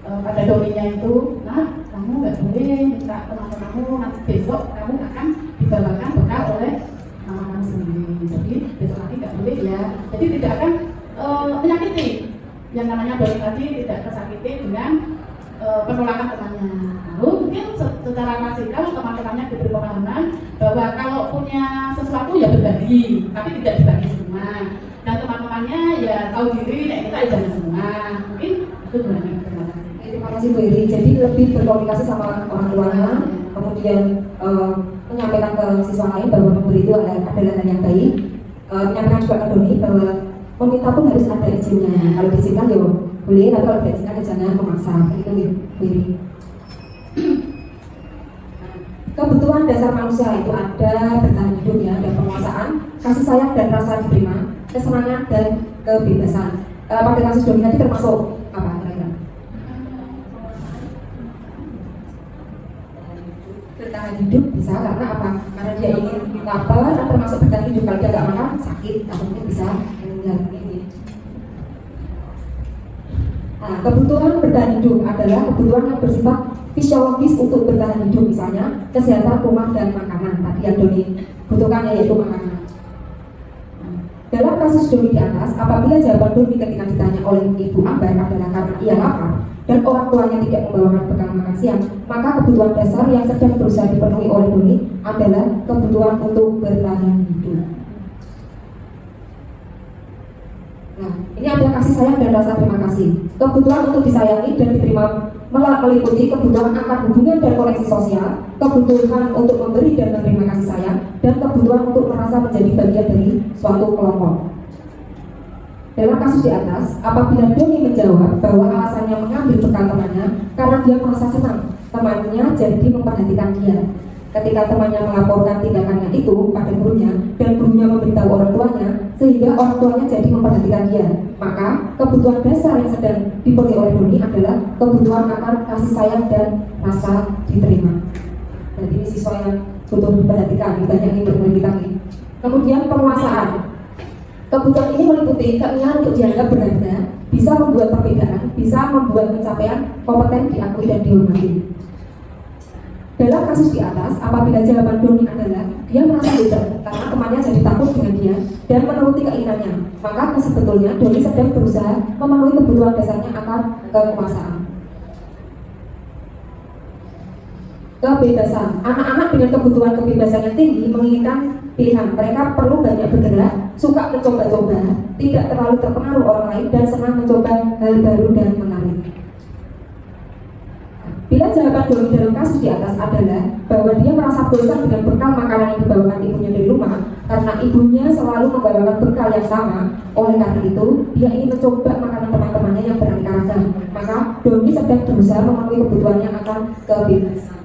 [SPEAKER 5] pada doninya itu, nah kamu nggak boleh minta teman-temanmu, nanti besok kamu akan dibawakan bekal oleh mama kamu sendiri. Jadi besok lagi nggak boleh ya. Jadi tidak akan menyakiti. Yang namanya doni tadi tidak tersakiti dengan penolakan temannya. Lalu mungkin secara klasikal teman-temannya diberi pemahaman bahwa kalau punya sesuatu ya berbagi, tapi tidak dibagi semua. Dan teman-temannya ya tahu diri, ya kita jangan semua. Mungkin itu banyak.
[SPEAKER 1] Terima kasih Bu Iri. Jadi lebih berkomunikasi sama orang tuanya, kemudian menyampaikan ke siswa lain bahwa memberi itu adalah hal yang baik. Menyampaikan juga ke Doni bahwa meminta pun harus ada izinnya. Kalau diizinkan ya boleh, tapi kalau tidak izinkan jangan memaksa. Itu Bu Iri. Kebutuhan dasar manusia itu ada bertahan hidup ya, ada penguasaan, kasih sayang dan rasa diterima, kesenangan dan kebebasan. Pada kasus Doni tadi termasuk apa kira-kira? Bertahan hidup bisa karena apa? Karena dia ingin lapar, termasuk bertahan hidup. Kalau dia nggak makan sakit atau mungkin bisa meninggal. Nah, kebutuhan bertahan hidup adalah kebutuhan yang bersifat fisiologis untuk bertahan hidup, misalnya kesehatan, rumah, dan makanan. Tadi yang Doni butuhkan yaitu makanan. Nah, dalam kasus Doni di atas, apabila jawaban Doni ketika ditanya oleh Ibu Ambar adalah karena ia lapar dan orang tuanya tidak membawakan bekal makan siang, maka kebutuhan dasar yang sedang berusaha dipenuhi oleh Doni adalah kebutuhan untuk bertahan hidup. Nah, ini ada kasih sayang dan rasa terima kasih. Kebutuhan untuk disayangi dan diterima meliputi kebutuhan akan hubungan dan koneksi sosial, kebutuhan untuk memberi dan menerima kasih sayang, dan kebutuhan untuk merasa menjadi bagian dari suatu kelompok. Dalam kasus di atas, apabila Doni menjawab bahwa alasannya mengambil bekal temannya karena dia merasa senang temannya jadi memperhatikan dia. Ketika temannya melaporkan tindakannya itu pada gurunya dan gurunya memberitahu orang tuanya sehingga orang tuanya jadi memperhatikan dia, maka kebutuhan dasar yang sedang dipenuhi oleh Doni adalah kebutuhan akan kasih sayang dan rasa diterima. Jadi ini siswa yang butuh diperhatikan, banyak yang diperhatikan. Kemudian penguasaan. Kebutuhan ini meliputi keinginan untuk dianggap berharga, bisa membuat perbedaan, bisa membuat pencapaian kompeten diakui dan dihormati. Dalam kasus di atas, apabila jawaban Doni adalah dia merasa beda karena temannya jadi takut dengan dia dan menuruti keinginannya, maka sebetulnya Doni sedang berusaha memenuhi kebutuhan dasarnya akan kekuasaan. Kebebasan. Anak-anak dengan kebutuhan kebebasan yang tinggi menginginkan pilihan. Mereka perlu banyak bergerak, suka mencoba-coba, tidak terlalu terpengaruh orang lain, dan senang mencoba hal baru dan menarik. Bila jawaban Doni dalam kasus di atas adalah bahwa dia merasa bosan dengan bekal makanan yang dibawakan ibunya dari rumah karena ibunya selalu membawakan bekal yang sama, oleh karena itu dia ingin mencoba makanan teman-temannya yang beraneka ragam, maka Doni sedang berusaha memenuhi kebutuhannya akan kebebasan.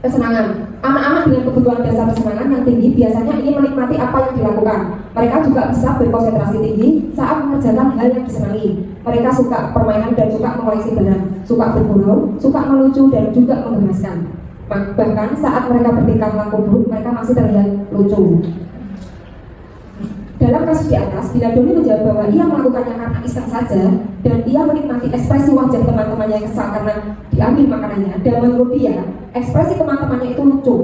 [SPEAKER 1] Kesenangan. Anak-anak dengan kebutuhan dasar kesenangan yang tinggi biasanya ingin menikmati apa yang dilakukan. Mereka juga bisa berkonsentrasi tinggi saat mengerjakan hal yang disenangi. Mereka suka permainan dan suka mengoleksi barang, suka bergurau, suka melucu dan juga menggemaskan. Bahkan saat mereka bertingkah laku buruk, mereka masih terlihat lucu. Dalam kasus di atas, bila Doni menjawab bahwa ia melakukannya karena iseng saja dan ia menikmati ekspresi wajah teman-temannya yang kesal karena diambil makanannya, dan menurut dia ekspresi teman-temannya itu lucu,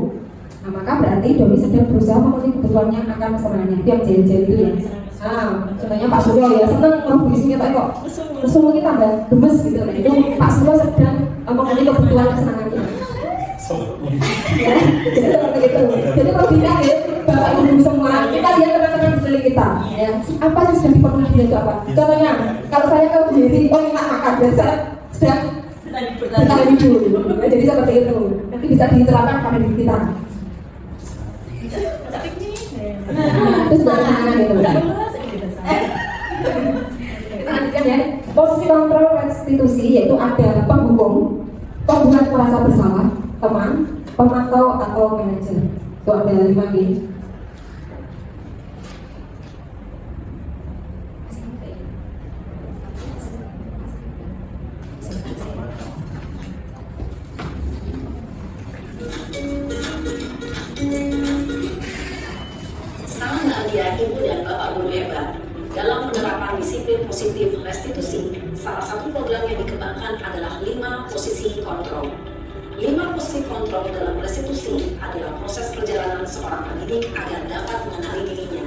[SPEAKER 1] nah maka berarti Doni sedang berusaha memenuhi kebutuhannya akan kesenangannya. Itu yang jahil-jahil itu ya. Contohnya Pak Suryo ya seneng merugi sini tapi kok semua kita tambah gemes gitu. Nah, itu Pak Suryo sedang memenuhi kebutuhan kesenangannya. Ya, jadi seperti itu. Jadi kalau kita ya Bapak Ibu semua, kita lihat teman-teman sekeliling kita. Ya, apa yang sedang dipenuhi dia itu apa? Contohnya, kalau saya ke jadi enak makan, dan saya sedang bertahan hidup. Jadi seperti itu. Nanti bisa diterapkan pada diri kita. Itu sebenarnya gitu. Kita lanjutkan ya. Posisi kontrol restitusi yaitu ada penghubung, pembuat merasa bersalah, teman, pemantau atau manajer. Itu ada 5 gini.
[SPEAKER 11] Sangat dia Ibu dan Bapak Guru hebat dalam penerapan disiplin positif restitusi. Salah satu program yang dikembangkan adalah 5 posisi kontrol. 5 posisi kontrol dalam restitusi adalah proses perjalanan seorang pendidik agar dapat mengenali dirinya.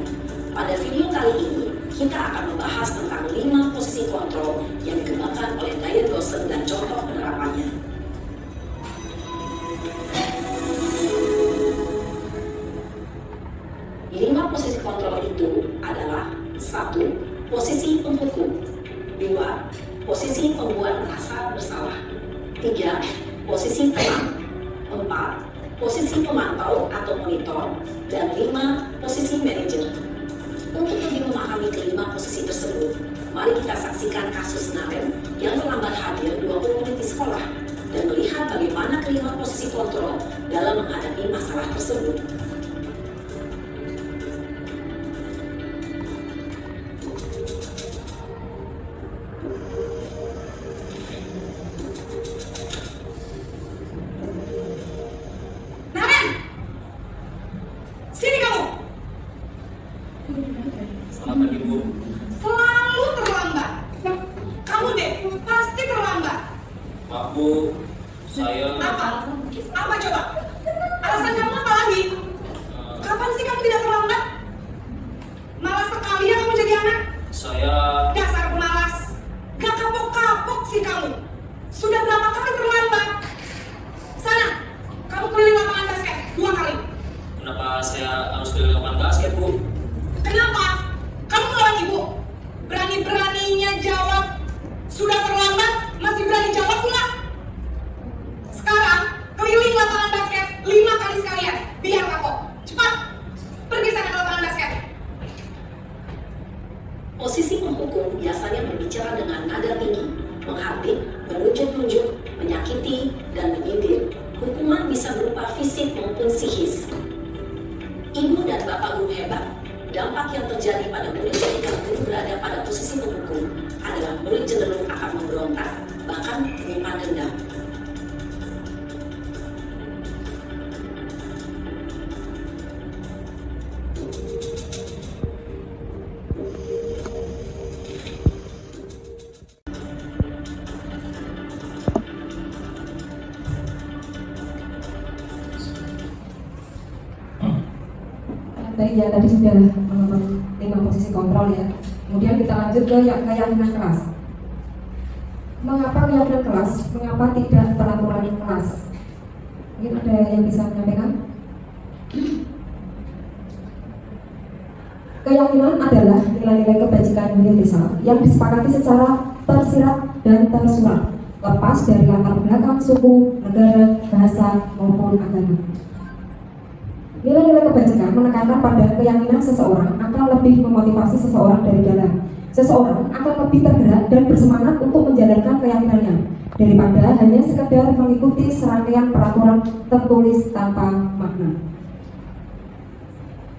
[SPEAKER 11] Pada video kali ini, kita akan membahas tentang 5 posisi kontrol yang dikembangkan oleh Diane Dawson dan contoh penerapannya. Posisi kontrol itu adalah 1. Posisi pemukul, 2. Posisi pembuat merasa bersalah, 3. Posisi teman, 4. Posisi pemantau atau monitor, dan 5. Posisi manajer. Untuk lebih memahami kelima posisi tersebut, mari kita saksikan kasus Naren yang terlambat hadir 20 menit di sekolah. dan melihat bagaimana kelima posisi kontrol dalam menghadapi masalah tersebut.
[SPEAKER 12] Sini kamu.
[SPEAKER 9] Selamat pagi, Bu.
[SPEAKER 12] Selalu terlambat. Kamu deh, pasti terlambat.
[SPEAKER 9] Maaf, Bu. Saya...
[SPEAKER 12] Apa? Apa coba? Alasan kamu apa lagi? Kapan sih kamu tidak terlambat? Malas sekali ya kamu jadi anak.
[SPEAKER 9] Saya...
[SPEAKER 12] Dasar pemalas. Gak kapok-kapok sih kamu. Sudah berapa kali terlambat? Sana, kamu keliling lapangan basket 2 kali.
[SPEAKER 9] Kenapa saya harus keliling lapangan basket, Bu?
[SPEAKER 12] Kenapa? Kamu melawan ibu. Berani-beraninya jawab. Sudah terlambat, masih berani jawab pula. Sekarang, keliling lapangan basket 5 kali sekalian. Biar kapok. Cepat. Pergi sana ke lapangan basket.
[SPEAKER 11] Posisi penghukum biasanya berbicara dengan nada tinggi, menghardik, menunjuk-nunjuk, menyakiti, dan menyindir. Hukuman bisa berupa fisik maupun psikis. Ibu dan bapak guru hebat. Dampak yang terjadi pada murid ketika guru berada pada posisi penghukum adalah murid cenderung akan memberontak, bahkan menyimpan dendam.
[SPEAKER 1] Tadi sudah 5 posisi kontrol ya. Kemudian kita lanjut ke keyakinan kelas. Mengapa keyakinan kelas? Mengapa tidak peraturan kelas? Mungkin ada yang bisa menyampaikan? Keyakinan adalah nilai-nilai kebajikan universal yang disepakati secara tersirat dan tersurat, lepas dari latar belakang suku, negara, bahasa, maupun agama. Nilai-nilai kebajikan menekankan pada keyakinan seseorang akan lebih memotivasi seseorang dari dalam. Seseorang akan lebih tergerak dan bersemangat untuk menjalankan keyakinannya daripada hanya sekedar mengikuti serangkaian peraturan tertulis tanpa makna.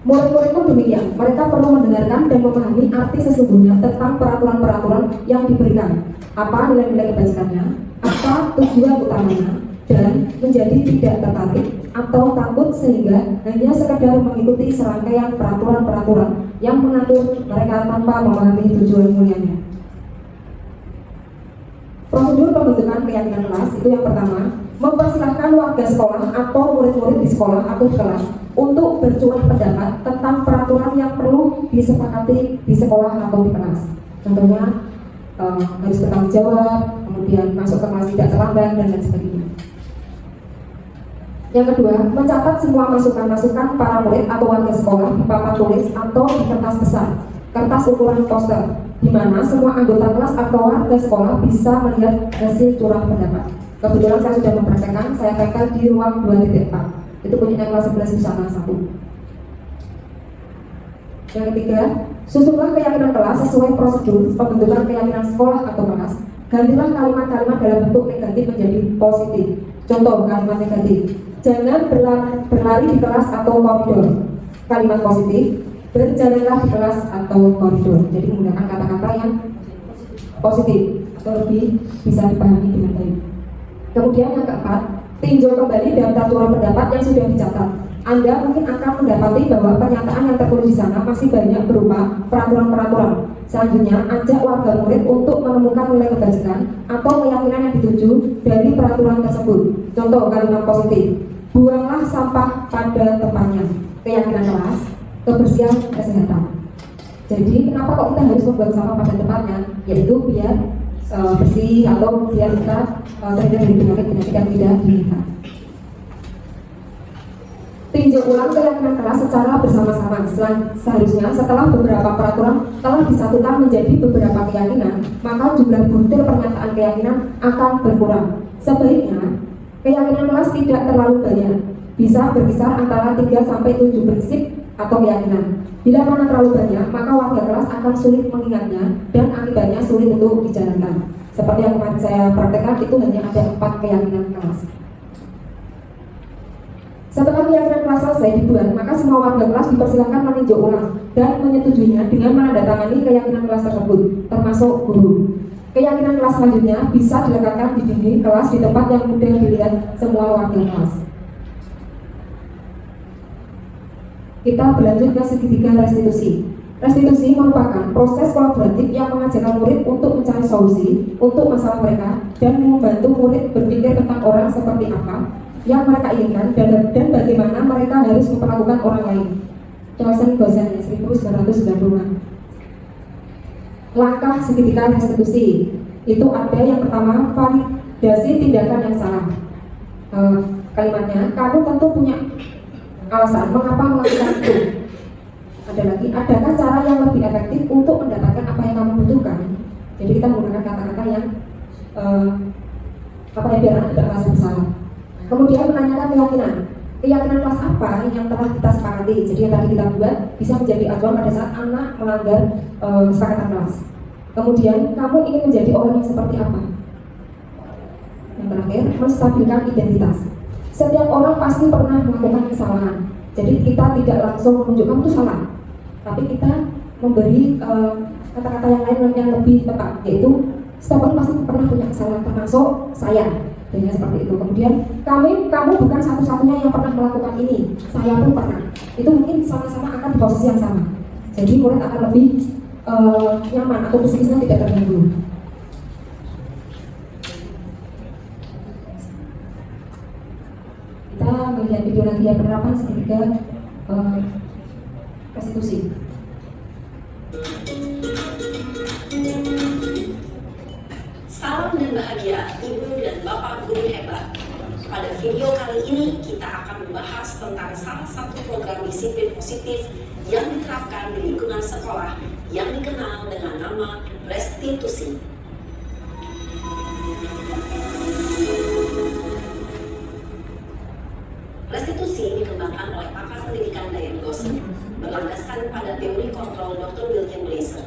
[SPEAKER 1] Murid-murid pun demikian, mereka perlu mendengarkan dan memahami arti sesungguhnya tentang peraturan-peraturan yang diberikan, apa nilai-nilai kebajikannya, apa tujuan utamanya, dan menjadi tidak tertarik atau takut sehingga hanya sekedar mengikuti serangkaian peraturan-peraturan yang mengatur mereka tanpa memahami tujuan mulianya. Prosedur pembentukan keyakinan kelas itu yang pertama, mempersilahkan warga sekolah atau murid-murid di sekolah atau di kelas untuk bercurah pendapat tentang peraturan yang perlu disepakati di sekolah atau di kelas. Contohnya harus bertanggung jawab, kemudian masuk ke kelas tidak terlambat, dan lain sebagainya. Yang kedua, mencatat semua masukan-masukan para murid atau warga sekolah di papan tulis atau di kertas besar, kertas ukuran poster, di mana semua anggota kelas atau warga sekolah bisa melihat hasil curah pendapat. Kebetulan saya sudah mempraktekkan, saya tempel di ruang 2.4. Itu punya kelas 11 bisa kelas 1. Yang ketiga, susunlah keyakinan kelas sesuai prosedur pembentukan keyakinan sekolah atau kelas. Gantilah kalimat-kalimat dalam bentuk negatif menjadi positif. Contoh kalimat negatif: jangan berlari di kelas atau koridor. Kalimat positif: berjalanlah di kelas atau koridor. Jadi menggunakan kata-kata yang positif atau lebih bisa dipahami dengan baik. Kemudian yang keempat, tinjau kembali daftar curah pendapat yang sudah dicatat. Anda mungkin akan mendapati bahwa pernyataan yang tertulis di sana masih banyak berupa peraturan-peraturan. Selanjutnya, ajak warga murid untuk menemukan nilai kebajikan atau keyakinan yang dituju dari peraturan tersebut. Contoh kalimat positif: buanglah sampah pada tempatnya. Keyakinan kelas, kebersihan, kesehatan. Jadi kenapa kok kita harus membuang sampah pada tempatnya? Yaitu biar bersih atau biar kita terhindar dari penyakit-penyakit yang tidak diinginkan. Tinjau ulang keyakinan kelas secara bersama-sama. Seharusnya setelah beberapa peraturan telah disatukan menjadi beberapa keyakinan, maka jumlah butir pernyataan keyakinan akan berkurang. Sebaiknya keyakinan kelas tidak terlalu banyak, bisa berkisar antara 3-7 prinsip atau keyakinan. Bila mana terlalu banyak, maka warga kelas akan sulit mengingatnya dan akibatnya sulit untuk dijalankan. Seperti yang kemarin saya praktekkan, itu hanya ada 4 keyakinan kelas. Setelah keyakinan kelas selesai dibuat, maka semua warga kelas dipersilakan meninjau ulang dan menyetujuinya dengan menandatangani keyakinan kelas tersebut, termasuk guru. Keyakinan kelas selanjutnya bisa dilekatkan di dinding kelas di tempat yang mudah dilihat semua warga kelas. Kita berlanjut ke segitiga restitusi. Restitusi merupakan proses kolaboratif yang mengajarkan murid untuk mencari solusi untuk masalah mereka dan membantu murid berpikir tentang orang seperti apa yang mereka inginkan dan bagaimana mereka harus memperlakukan orang lain. Tulisan Gozan 1995. Langkah segitiga restitusi itu ada yang pertama, validasi tindakan yang salah. Kalimatnya, kamu tentu punya alasan mengapa melakukan itu. Ada lagi, adakah cara yang lebih efektif untuk mendapatkan apa yang kamu butuhkan? Jadi kita menggunakan kata-kata yang biar anak tidak merasa bersalah. Kemudian menanyakan keyakinan kelas apa yang telah kita sepakati. Jadi yang tadi kita buat bisa menjadi acuan pada saat anak melanggar kesepakatan kelas. Kemudian kamu ingin menjadi orang yang seperti apa? Yang terakhir, menstabilkan identitas. Setiap orang pasti pernah melakukan kesalahan. Jadi kita tidak langsung menunjuk kamu itu salah, tapi kita memberi kata-kata yang lain yang lebih tepat, yaitu setiap orang pasti pernah punya kesalahan, termasuk saya. Dengan seperti itu. Kemudian kamu bukan satu-satunya yang pernah melakukan ini. Saya pun pernah. Itu mungkin sama-sama akan di posisi yang sama. Jadi murid akan lebih nyaman atau psikisnya tidak terganggu. Kita melihat video lagi ya, penerapan segitiga restitusi.
[SPEAKER 11] Salam dan bahagia Ibu dan Bapak Guru hebat. Pada video kali ini kita akan membahas tentang salah satu program disiplin positif yang diterapkan di lingkungan sekolah yang dikenal dengan nama restitusi. Restitusi dikembangkan oleh pakar pendidikan Diane Gosling berlandaskan pada teori kontrol Dr. William Blaser.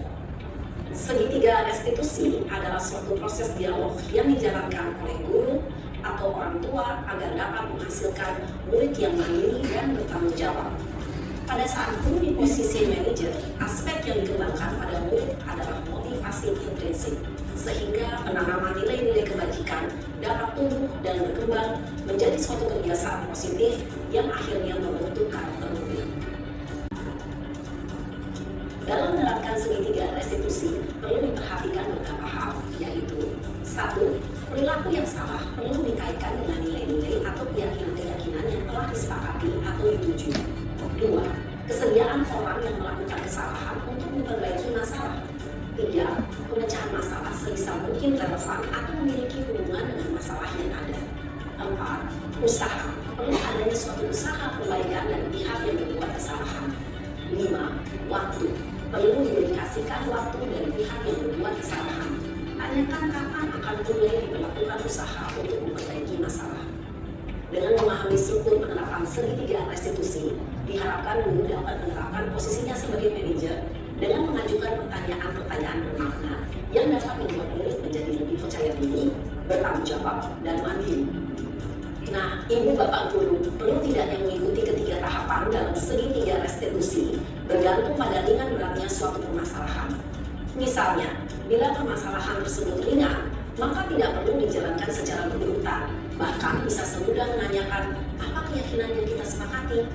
[SPEAKER 11] Segitiga restitusi adalah suatu proses dialog yang dijalankan oleh guru atau orang tua agar dapat menghasilkan murid yang mandiri dan bertanggung jawab. Pada saat guru di posisi manajer, aspek yang dikembangkan pada murid adalah motivasi intrinsik, sehingga penanaman nilai-nilai kebajikan dapat tumbuh dan berkembang menjadi suatu kebiasaan positif yang akhirnya membentuk karakter murid. Dalam menerapkan segitiga restitusi, perlu diperhatikan beberapa hal, yaitu 1. Perilaku yang salah perlu dikaitkan dengan nilai-nilai atau keyakinan-keyakinan yang telah disepakati atau dituju. 2. Kesediaan orang yang melakukan kesalahan untuk memperbaiki masalah. 3. Pemecahan masalah sebisa mungkin relevan atau memiliki hubungan dengan masalah yang ada. 4. Usaha. Perlu adanya suatu usaha perbaikan dari pihak yang berbuat kesalahan. 5. Waktu. Perlu didedikasikan waktu dari pihak yang berbuat kesalahan. Tanyakan kapan akan mulai diberlakukan usaha untuk memperbaiki masalah. Dengan memahami struktur penerapan segitiga restitusi, diharapkan guru dapat menerapkan posisinya sebagai manajer dengan mengajukan pertanyaan-pertanyaan bermakna yang dapat membuat murid menjadi lebih percaya diri, bertanggung jawab, dan mandiri. Nah, Ibu Bapak Guru perlu tidak yang mengikuti ketiga tahapan dalam segitiga restitusi bergantung pada ringan beratnya suatu permasalahan. Misalnya, bila permasalahan tersebut ringan, maka tidak perlu dijalankan secara berurutan. Bahkan bisa semudah menanyakan apa keyakinan yang kita sepakati.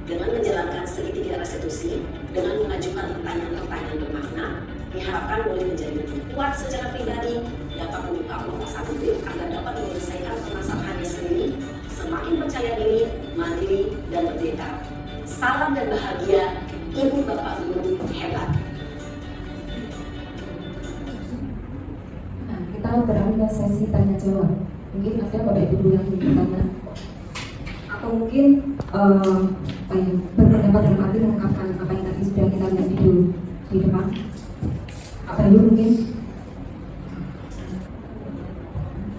[SPEAKER 11] Dengan menjalankan segitiga restitusi, dengan mengajukan pertanyaan-pertanyaan bermakna, diharapkan murid menjadi lebih kuat secara pribadi, dapat membuka wawasan murid agar dapat menyelesaikan permasalahannya sendiri, semakin percaya diri, mandiri, dan merdeka. Salam dan bahagia, Ibu Bapak Guru hebat.
[SPEAKER 1] Nah, kita beralih ke sesi tanya jawab. Mungkin ada Bapak Ibu yang bertanya, atau mungkin berpendapat dalam arti mengungkapkan apa yang tadi sudah kita lihat di depan. Apa dulu mungkin?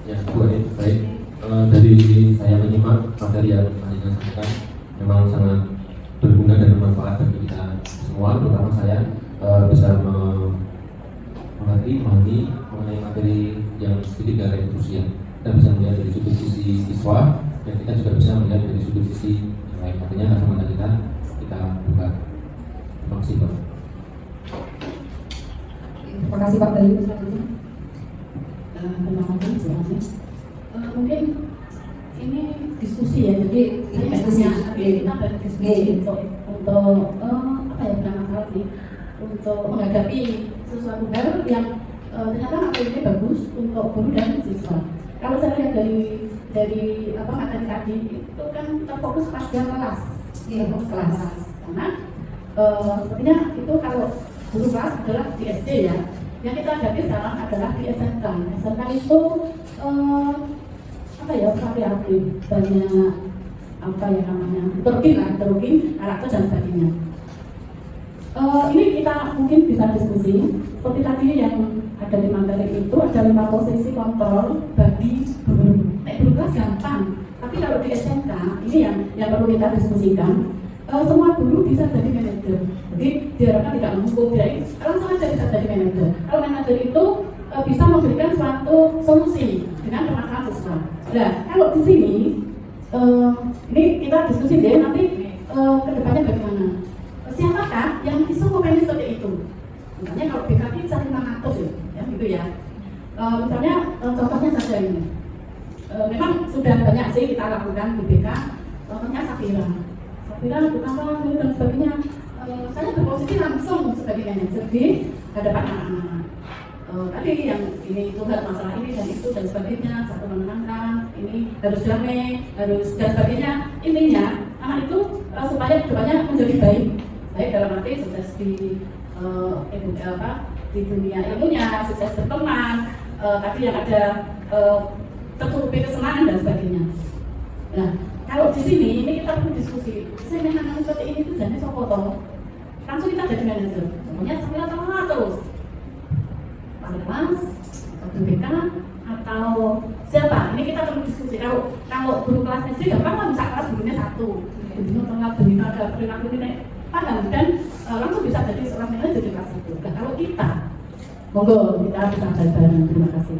[SPEAKER 4] Ya, boleh. Baik. Dari saya menyimak materi yang Anda sampaikan memang sangat berguna dan bermanfaat bagi kita semua, terutama saya bisa mengerti tadi memahami mengenai materi yang sedikit dari restitusi. Kita bisa melihat dari sudut sisi siswa dan kita juga bisa melihat dari sudut sisi yang lain. Artinya kacamata kita buka. Terima kasih Pak.
[SPEAKER 1] Terima kasih Pak Bayu. Selanjutnya.
[SPEAKER 5] Terima kasih Bu Ani. Mungkin ini diskusi ya, jadi kita berdiskusi untuk apa ya, bukan masalah sih, untuk menghadapi sesuatu hal yang ternyata materi ini bagus untuk guru dan siswa. Kalau saya lihat dari apa materi tadi itu kan terfokus pada kelas, fokus kelas. Karena sepertinya itu kalau guru kelas adalah di SD ya, yang kita hadapi sekarang adalah di SMK. SMK itu apa ya, variatif, banyak apa ya namanya, heterogen, karakter dan sebagainya. Ini kita mungkin bisa diskusi seperti tadi yang ada di materi itu ada 5 posisi kontrol bagi guru. Guru kelas gampang, tapi kalau di SMK ini yang perlu kita diskusikan. Semua guru bisa jadi manajer, jadi diharapkan tidak menghukum, langsung saja bisa jadi manajer. Kalau manajer itu bisa memberikan suatu solusi dengan permasalahan siswa. Nah, kalau di sini ini kita diskusi deh nanti kedepannya bagaimana. Siapakah yang bisa memanage seperti itu? Misalnya kalau BKT bisa 500 ya gitu ya. Misalnya contohnya saja ini. Memang sudah banyak sih kita lakukan di BK. Contohnya Safira, Bukama, dan sebagainya. Saya berposisi langsung sebagai manajer di hadapan anak-anak. Tadi yang ini curhat masalah ini dan itu dan sebagainya, satu menenangkan, ini harus damai, harus dan sebagainya. Intinya anak itu supaya kedepannya menjadi baik dalam arti sukses di dunia ilmunya, sukses berteman, tadi yang ada tercukupi kesenangan dan sebagainya. Nah, kalau di sini ini kita perlu diskusi. Seminar seperti ini itu jadi sopoto. Langsung kita jadi manajer. Semuanya sambil terus. Pada kelas, atau BK, atau siapa? Ini kita perlu diskusi. Kalau guru kelas SD gampang lah, bisa kelas gurunya 1. Gurunya tengah berita ada perilaku ini paham dan langsung bisa jadi seorang manajer di kelas itu. Nah, kalau kita, monggo kita bisa belajar. Terima kasih.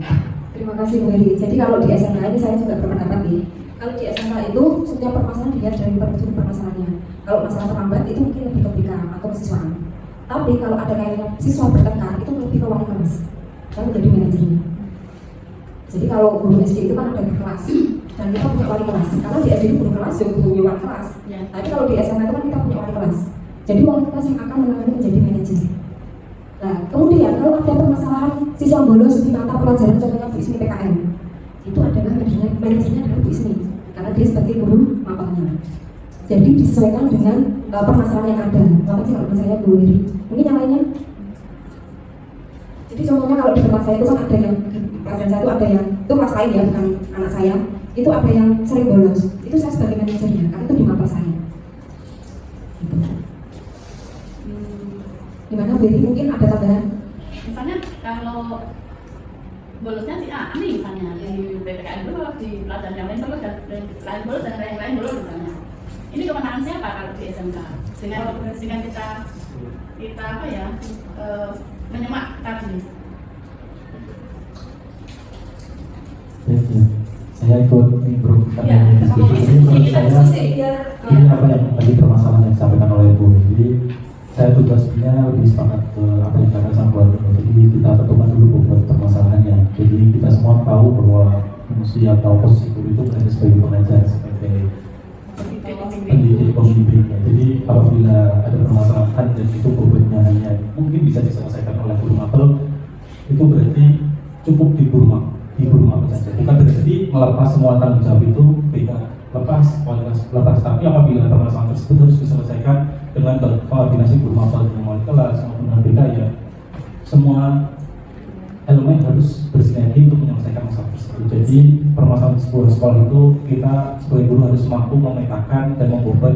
[SPEAKER 1] Terima kasih Bu Heri. Jadi kalau di SMK ini saya juga berpendapat nih. Kalau di SMK itu setiap permasalahan dilihat dari berbagai permasalahannya. Kalau masalah terlambat itu mungkin lebih ke BK atau kesiswaan. Tapi kalau ada kayaknya siswa bertengkar itu lebih ke wali kelas. Lalu jadi manajernya. Jadi kalau guru SD itu kan ada kelas dan kita punya wali kelas. Karena di SD itu guru kelas juga punya wali kelas. Ya. Tapi kalau di SMK itu kan kita punya wali kelas. Jadi wali kelas yang akan menangani menjadi manajer. Nah, kemudian kalau ada permasalahan siswa bolos di mata pelajaran contohnya Bu Isni PKN, itu adalah manajernya adalah Bu Isni karena dia sebagai guru mapelnya. Jadi disesuaikan dengan permasalahan yang ada. Apa sih kalau saya Bu Heri? Mungkin yang lainnya. Jadi contohnya kalau di tempat saya itu kan ada yang pelajaran saya itu ada yang itu kelas lain ya, bukan anak saya. Itu ada yang sering bolos. Itu saya sebagai manajernya karena itu di mapel saya. Gitu. Gimana Beri? Mungkin ada tambahan?
[SPEAKER 5] Misalnya kalau bolosnya si A, ini misalnya di PPKN bolos, di pelajaran yang lain bolos, dan lain bolos dan yang lain bolos misalnya. Ini kemenangan siapa kalau di SMK? Dengan kita apa ya menyemak tadi.
[SPEAKER 8] Saya ikut improve karena ini menurut saya ini apa yang tadi permasalahan yang disampaikan oleh Bu. Jadi saya tugasnya lebih sepakat ke apa yang dikatakan sama Bu. Jadi kita tentukan dulu beberapa permasalahannya. Jadi kita semua tahu bahwa fungsi atau posisi guru itu berada sebagai pengajar, sebagai pendidik pembimbingnya. Jadi apabila ada permasalahan dan itu bobotnya hanya mungkin bisa diselesaikan oleh guru mapel, itu berarti cukup di guru mapel saja. Bukan berarti melepas semua tanggung jawab itu beda, lepas. Tapi apabila permasalahan tersebut harus diselesaikan dengan koordinasi guru mapel dengan wali kelas maupun dengan BK ya, semua elemen harus bersinergi untuk menyelesaikan masalah tersebut. Jadi permasalahan sebuah sekolah itu kita sebagai guru harus mampu memetakan dan membobot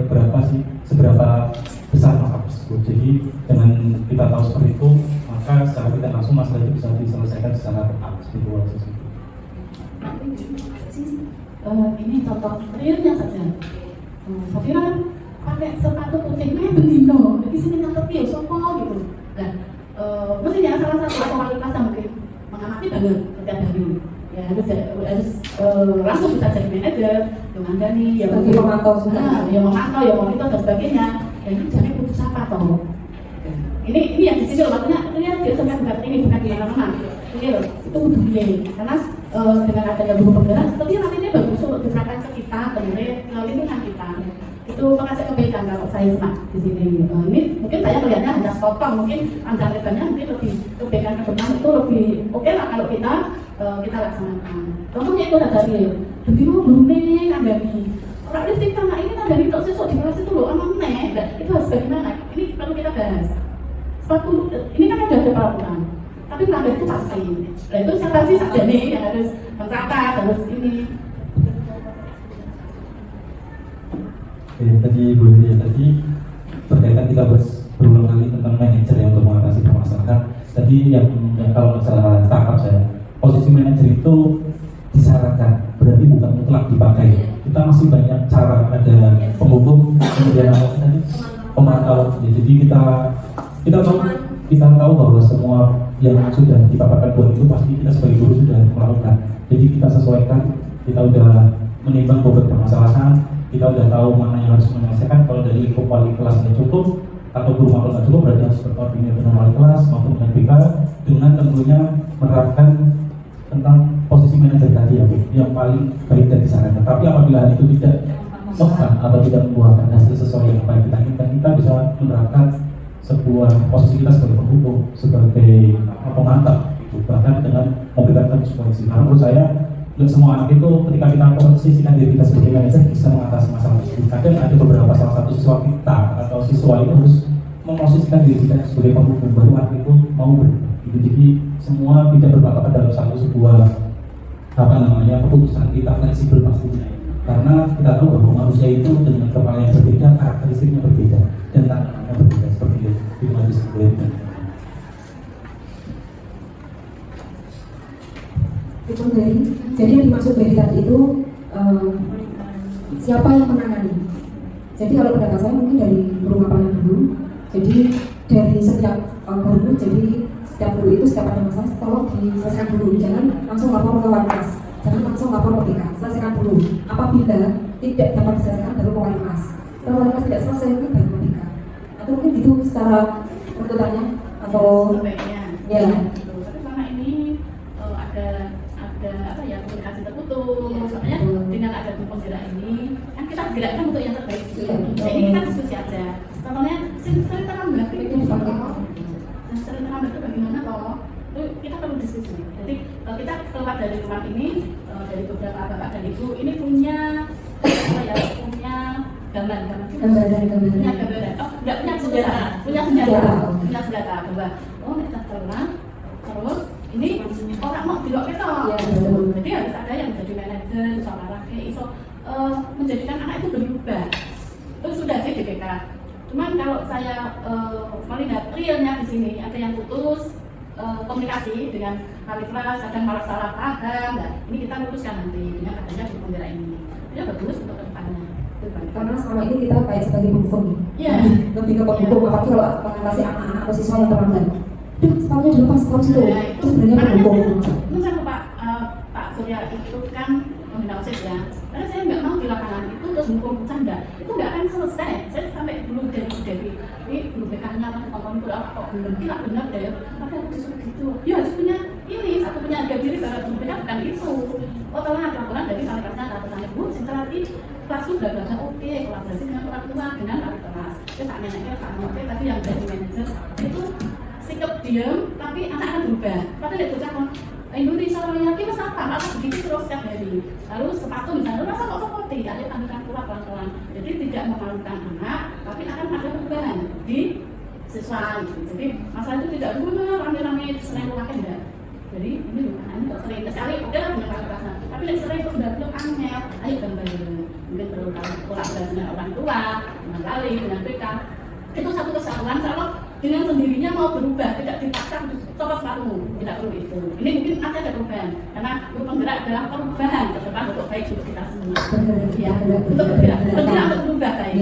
[SPEAKER 8] seberapa besar masalah tersebut. Jadi dengan kita tahu seperti itu, maka secara tidak langsung masalah itu bisa diselesaikan secara tepat seperti itu.
[SPEAKER 5] Ini contoh realnya saja. Saya kira pakai sepatu putih bendino, jadi sini nangkep ya sopo gitu. Nah, mestinya salah satu wali kelas yang mungkin mengamati banget setiap hari. Ya harus langsung bisa jadi manajer, yang mandani, yang
[SPEAKER 1] memantau juga,
[SPEAKER 5] yang memantau, yang monitor dan sebagainya. Dan itu jadi putus apa toh? Ini yang di sini loh, maksudnya dia sampai bukan ini bukan di mana-mana. Ini loh, itu budaya. Karena dengan adanya guru penggerak, sepertinya nantinya bagus untuk diterapkan ke kita, kemudian lingkungan kita. Itu mengasih kebaikan kalau saya semak di sini. Ini mungkin saya melihatnya hanya sepotong, mungkin panjang lebarnya mungkin lebih kebaikan ke depan itu lebih oke lah kalau kita laksanakan. Contohnya itu ada real. Jadi mau berunding kan dari orang listrik tanah ini kan dari untuk siswa di kelas itu loh aman nih. Itu harus bagaimana? Ini perlu kita bahas. Ini kan ada peraturan, tapi melanggar itu pasti. Nah itu siapa sih saja nih yang harus mencatat, harus ini.
[SPEAKER 8] Tadi Bu Lili tadi berkaitan kita berulang kali tentang manajer yang untuk mengatasi permasalahan. Tadi yang kalau masalah tangkap saya, posisi manajer itu disarankan, berarti bukan mutlak dipakai. Kita masih banyak cara, ada penghukum, kemudian ada pemantau. Jadi kita tahu bahwa semua yang sudah dipaparkan buat itu pasti kita sebagai guru sudah melakukan. Jadi kita sesuaikan, kita udah menimbang beberapa permasalahan, kita udah tahu mana yang harus menyelesaikan. Kalau dari lingkup wali kelas tidak cukup atau guru makhluk tidak cukup, berarti harus berkoordinasi dengan wali kelas maupun dengan BK dengan tentunya menerapkan tentang posisi manajer tadi yang paling baik dan disarankan. Tapi apabila itu tidak tepat atau tidak membuahkan hasil sesuai yang baik kita inginkan, kita bisa menerapkan sebuah posisi kita sebagai penghukum, sebagai pemantau, bahkan dengan memberikan konsekuensi. Nah, menurut saya, semua anak itu ketika kita posisikan diri kita sebagai manajer bisa mengatasi masalah tersebut. Kadang ada beberapa salah satu siswa kita atau siswa itu harus memposisikan diri kita sebagai penghukum, baru anak itu mau berhenti. Jadi semua tidak berpatokan dalam sebuah keputusan. Kita fleksibel pastinya, karena kita tahu bahwa manusia itu dengan kepala yang berbeda, karakteristiknya berbeda dan tantangannya berbeda. Seperti itu
[SPEAKER 1] itu dari, jadi yang dimaksud dari tadi itu siapa yang menangani. Jadi kalau pendapat saya mungkin dari guru mapalan dulu. Jadi dari setiap guru, jadi setiap guru itu setiap ada masalah tolong diselesaikan dulu, jangan langsung lapor ke wali kelas, jangan langsung lapor ke BK, selesaikan dulu. Apabila tidak dapat diselesaikan baru ke wali kelas. Kalau wali kelas tidak selesai itu baru ke BK. Atau mungkin itu secara tuntutannya atau
[SPEAKER 5] sebaiknya.
[SPEAKER 1] Ya.
[SPEAKER 5] Tapi selama ini ada apa ya, komunikasi terputus. Soalnya dengan ada penggerak ini kan kita gerakkan untuk yang terbaik. Nah, ini kita diskusi aja. Contohnya sering terlambat itu sering terlambat itu bagaimana toh? Itu kita perlu diskusi. Jadi kita keluar dari rumah ini dari beberapa bapak dan ibu ini punya apa ya, punya gambaran. Punya gambaran. Oh, enggak punya senjata bahwa kita terang terus ini orang mau dilok kita. Jadi harus ada yang menjadi manajer, seorang iso menjadikan anak itu berubah. Itu sudah sih di BK. Cuman kalau saya melihat realnya di sini ada yang putus komunikasi dengan wali kelas, kadang malah salah paham. Nah, ini kita luruskan nanti dengan adanya guru penggerak ini. Ini bagus untuk kedepannya.
[SPEAKER 1] Karena selama ini kita kayak sebagai penghukum, lebih ke penghukum, apalagi kalau mengatasi anak-anak atau siswa yang terlambat. Sepatunya dilepas terus itu sebenarnya penghukum.
[SPEAKER 5] Menurut Pak Surya itu kan membina OSIS ya. Karena saya nggak mau di lapangan itu terus menghukum canda, itu nggak akan selesai. Saya sampai dulu dari ini belum BK-nya apa itu kok belum benar deh. Tapi aku disuruh gitu. Ya harus punya ini, satu punya harga diri bahwa BK bukan itu. Oh telah ada laporan dari wali kelasnya atau tanya bu, setelah ini kelas sudah belajar oke, kolaborasi dengan orang tua dengan wali kelas. Itu tak neneknya tak oke, tapi yang jadi manajer itu sikap diam, tapi anak akan berubah. Tapi lihat ucapan Indonesia orang yakin mas apa? Masa begitu terus setiap hari. Lalu sepatu misalnya, masa kok seperti ayo tangan keluar pelan-pelan. Jadi tidak memalukan anak, tapi akan ada perubahan di siswa. Jadi masalah itu tidak dulu rame-rame selain pakai enggak. Jadi ini kok sering sekali oke lah punya kekerasan. Tapi yang sering itu sudah belum angel. Ayo kembali mungkin perlu kolaborasi dengan orang tua, dengan wali, dengan BK. Itu satu kesalahan kalau dengan sendirinya mau berubah, tidak dipaksa untuk copot sepatu, tidak perlu itu. Ini mungkin ada perubahan, karena guru penggerak adalah perubahan ke depan untuk baik untuk kita semua. Ya, untuk bergerak untuk berubah baik.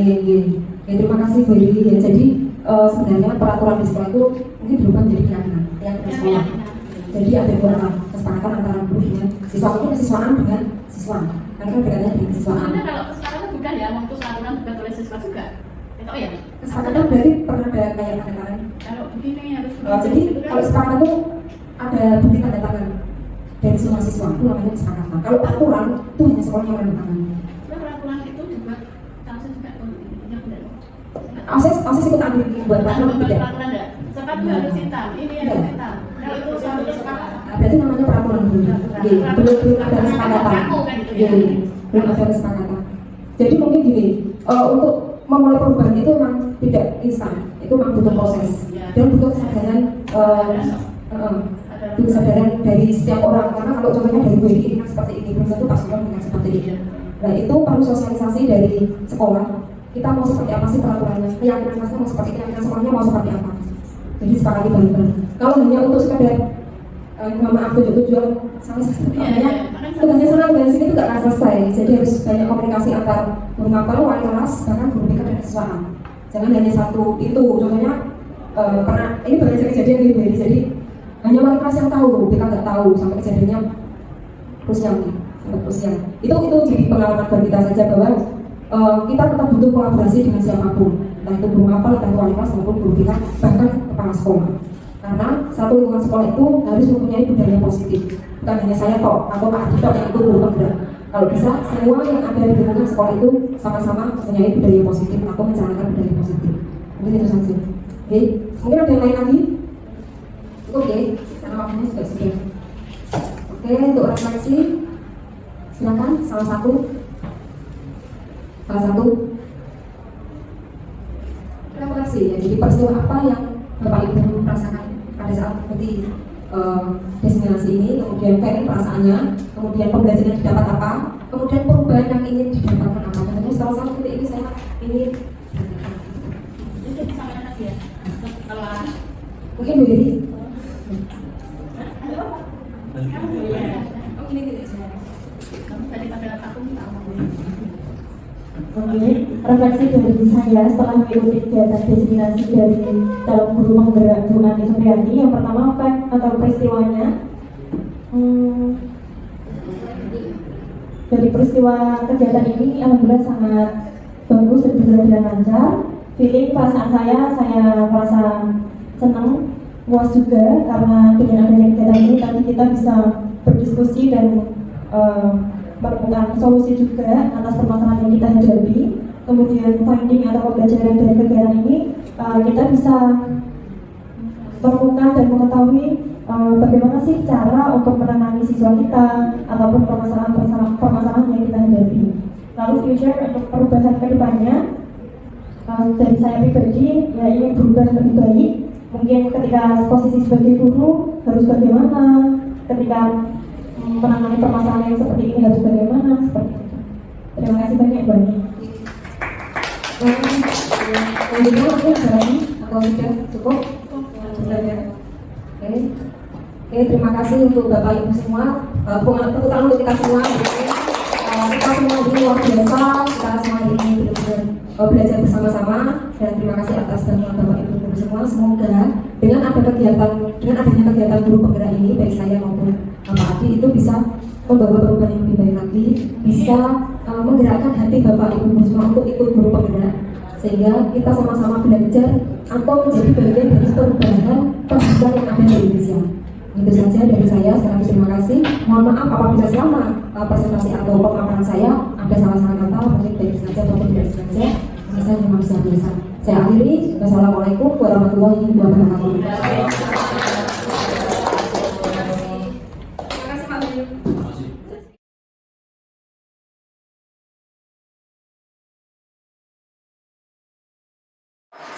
[SPEAKER 1] Terima kasih Bu Lili. Jadi sebenarnya peraturan di sekolah itu mungkin berubah menjadi keyakinan. sekolah. Jadi ada dua kesepakatan antara guru dengan siswa, mungkin kesiswaan dengan siswa. Karena bedanya dengan siswaan.
[SPEAKER 5] Karena kalau kesepakatan bukan ya, memutus aturan bukan oleh siswa juga. Itu ya.
[SPEAKER 1] Kesepakatan berarti pernah ada kayak tanda tangan.
[SPEAKER 5] Kalau begini harus.
[SPEAKER 1] Jadi kalau kesepakatan itu ada bukti tanda tangan dari semua siswa, itu namanya kesepakatan. Kalau aturan itu hanya sekolah yang tanda tangan.
[SPEAKER 5] Peraturan itu juga sanksi juga
[SPEAKER 1] Ases ikut ambil buat peraturan tidak?
[SPEAKER 5] Peraturan enggak? Sepatu harus hitam, ini harus hitam. Kalau itu suatu kesepakatan.
[SPEAKER 1] Berarti namanya peraturan dulu. Belum ada kesepakatan. Belum ada kesepakatan. Jadi mungkin gini, untuk memulai perubahan itu memang tidak instan, itu memang butuh proses dan butuh kesadaran, butuh kesadaran dari setiap orang. Karena kalau contohnya dari gue ini seperti ini, belum tentu Pak Surya dengan seperti ini. Nah itu perlu sosialisasi dari sekolah. Kita mau seperti apa sih peraturannya? Keyakinan kelasnya mau seperti keyakinan sekolahnya mau seperti apa? Jadi sepakati bareng-bareng. Kalau hanya untuk sekedar maaf tujuan sama tugasnya senang dari sini itu nggak akan selesai. Jadi harus banyak komunikasi antar guru mapel, wali kelas, bahkan guru BK dan kesiswaan. Jangan hanya satu itu. Contohnya pernah ini banyak kejadian gitu. Jadi hanya wali kelas yang tahu, guru BK nggak tahu sampai kejadiannya krusial. Itu jadi pengalaman bagi kita saja bahwa kita tetap butuh kolaborasi dengan siapapun, entah itu guru mapel, entah itu wali kelas maupun guru BK, bahkan kepala sekolah. Karena satu lingkungan sekolah itu harus mempunyai budaya positif. Bukan hanya saya toh atau Pak Adi toh yang ikut guru penggerak. Kalau bisa semua yang ada di lingkungan sekolah itu sama-sama mempunyai budaya positif atau menjalankan budaya positif. Mungkin itu saja. Oke, mungkin ada yang lain lagi? Oke, karena waktunya sudah sudah. Oke, untuk refleksi silakan salah satu. Refleksi ya. Jadi peristiwa apa yang Bapak Ibu merasakan pada saat mengikuti destinasi ini, kemudian kayak perasaannya, kemudian pembelajaran didapat apa, kemudian perubahan yang ingin didapatkan apa. Contohnya setelah saya titik ini saya ingin mungkin berdiri.
[SPEAKER 7] Oke, refleksi dari saya setelah mengikuti kegiatan destinasi dari dalam guru penggerak Bu Ani Supriyati. Yang pertama fact atau peristiwanya, dari peristiwa kegiatan ini alhamdulillah sangat bagus dan berjalan lancar. Feeling perasaan saya merasa senang, puas juga karena dengan adanya kegiatan ini tadi kita bisa berdiskusi dan menemukan solusi juga atas permasalahan yang kita hadapi. Kemudian finding atau pembelajaran dari kegiatan ini kita bisa menemukan dan mengetahui bagaimana sih cara untuk menangani siswa kita ataupun permasalahan yang kita hadapi. Lalu future untuk perubahan kedepannya dari saya pribadi ya ingin berubah lebih baik. Mungkin ketika posisi sebagai guru harus bagaimana, ketika menangani permasalahan yang seperti ini harus bagaimana, seperti itu. Terima kasih banyak Bu Ani.
[SPEAKER 1] Lanjutnya mungkin ada lagi atau sudah cukup? Oke, terima kasih untuk Bapak Ibu semua. Tepuk tangan untuk kita semua. Kita semua ini luar biasa. Kita semua ini benar-benar belajar bersama-sama. Dan terima kasih atas bantuan Bapak Ibu semua. Semoga dengan adanya kegiatan guru penggerak ini, baik saya maupun Bapak Adi, itu bisa membawa perubahan yang lebih baik lagi, bisa menggerakkan hati Bapak Ibu semua untuk ikut guru penggerak, sehingga kita sama-sama belajar atau menjadi bagian dari perubahan pendidikan yang ada di Indonesia. Itu saja dari saya. Sekali terima kasih. Mohon maaf apabila selama presentasi atau pemaparan saya ada salah-salah kata, mungkin tidak sengaja ataupun tidak sengaja. Saya memang biasa. Saya akhiri. Wassalamualaikum warahmatullahi wabarakatuh.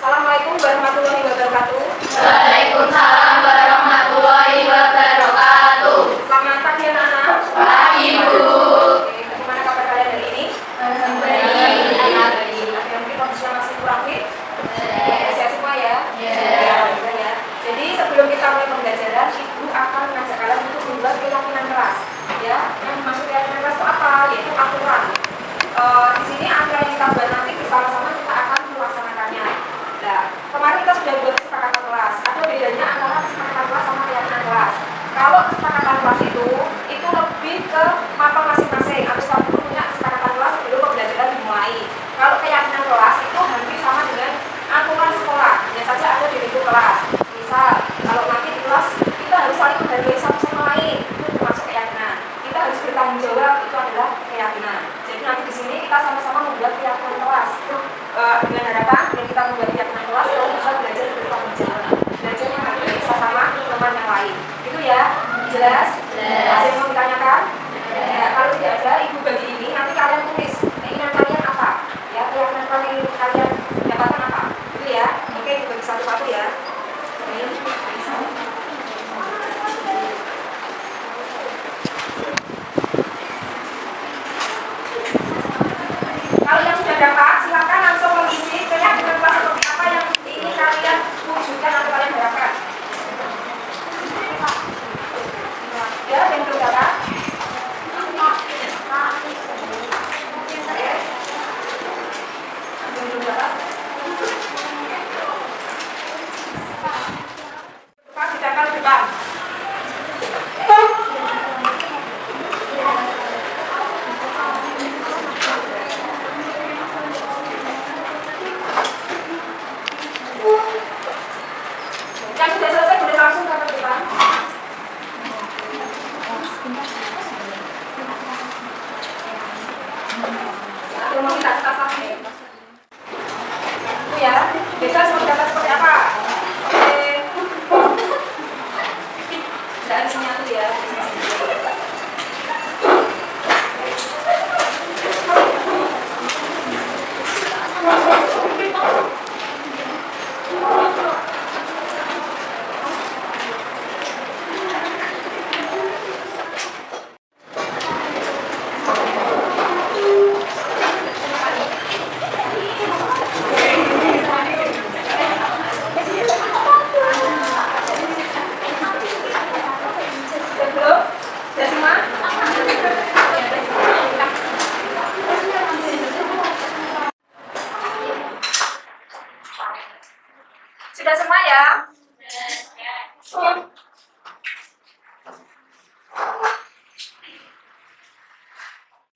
[SPEAKER 1] Assalamualaikum warahmatullahi wabarakatuh.
[SPEAKER 13] Waalaikumsalam warahmatullahi wabarakatuh.
[SPEAKER 1] Selamat pagi anak-anak.
[SPEAKER 13] Pagi Bu.
[SPEAKER 1] Bagaimana kabar kalian hari ini?
[SPEAKER 13] Baik.
[SPEAKER 1] Mungkin kondisinya masih kurang fit. Sehat semua ya.
[SPEAKER 13] Ya.
[SPEAKER 1] Jadi saling menghargai satu sama lain, itu termasuk keyakinan. Kita harus bertanggung jawab, itu adalah keyakinan. Jadi nanti di sini kita sama-sama membuat keyakinan kelas. Dengan harapan yang kita membuat keyakinan kelas, kita bisa belajar bertanggung jawab, belajar menghargai sesama teman yang lain. Itu ya, jelas? Ada yang mau ditanyakan? Ya, kalau tidak ada, ibu bagi ini nanti kalian tulis keinginan kalian apa? Ya, keyakinan kalian dapatkan apa? Itu ya. Oke, ibu bagi satu-satu ya. Ini. Kalau yang sudah dapat, silakan langsung mengisi keyakinan kelas seperti apa yang ingin kalian wujudkan atau kalian harapkan. Ya, yang belum dapat. Belum dapat. Silakan ke depan. Yang sudah selesai boleh langsung ke depan. Yang mau kita lagi. Itu ya, bebas mau data seperti apa? Oke. Tidak isinya tuh ya. Sudah semua ya?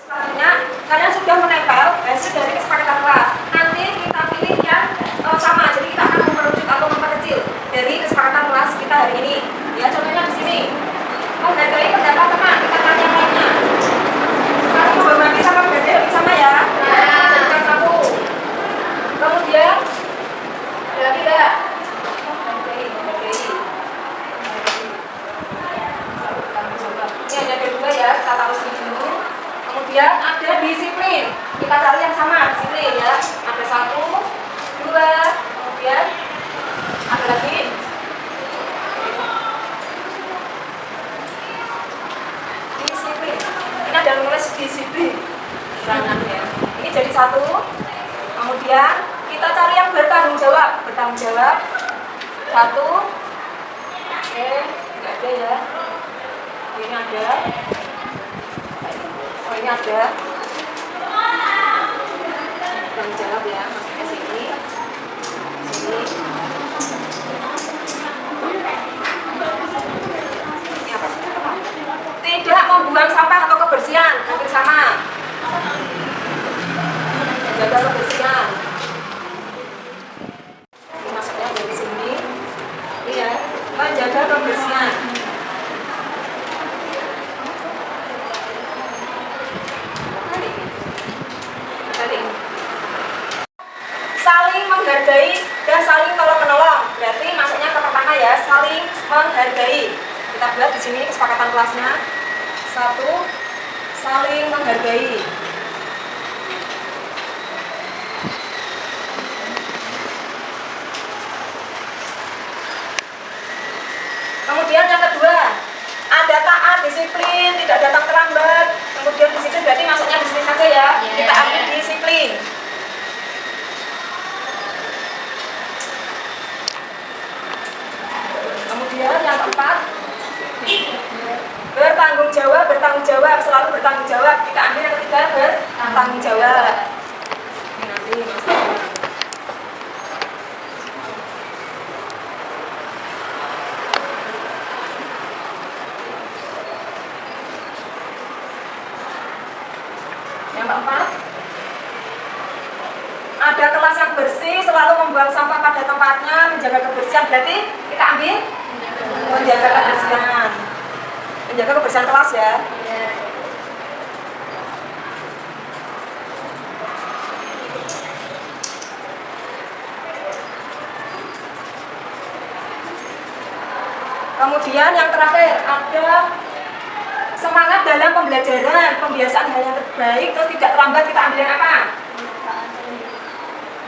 [SPEAKER 1] Selanjutnya, kalian sudah menempel hasil dari kesepakatan kelas. Nanti kita pilih yang sama, jadi kita akan merujuk atau memperkecil dari kesepakatan kelas kita hari ini. Ya, contohnya di sini. Menghargai pendapat teman, kita tanya yang lainnya. Saling memahami sama menghargai sama ya. Jadikan satu. Kemudian, ada tidak? Ini ada kedua ya, kita taruh sini dulu. Kemudian ada disiplin. Kita cari yang sama, disiplin ya. Ada 1, 2, kemudian ada lagi. Disiplin. Ini ada nulis disiplin. Ya. Ini jadi 1. Kemudian kita cari yang bertanggung jawab. Bertanggung jawab. 1. Oke, nggak ada ya. Ini ada. Oh, ini ada. Bertanggung jawab ya. Masuknya sini. Sini. Ini apa? Tidak membuang sampah atau kebersihan. Hampir sama. Jaga kebersihan. Ini masuknya dari sini. Iya, menjaga kebersihan. Saling menghargai dan saling tolong-menolong. Berarti masuknya ke pertama ya, saling menghargai. Kita buat di sini kesepakatan kelasnya. 1, saling menghargai. Kemudian yang kedua, ada taat, disiplin, tidak datang terlambat. Kemudian disiplin berarti masuknya di sini saja ya. Kita ambil disiplin. Kemudian yang keempat, bertanggung jawab, selalu bertanggung jawab. Kita ambil yang ketiga, bertanggung jawab. Ini nanti maksudnya. Yang keempat, ada kelas yang bersih, selalu membuang sampah pada tempatnya, menjaga kebersihan. Berarti kita ambil menjaga kebersihan. menjaga kebersihan kelas ya. Kemudian yang terakhir ada semangat dalam pembelajaran, pembiasaan hal yang terbaik, terus tidak terlambat. Kita ambil yang apa?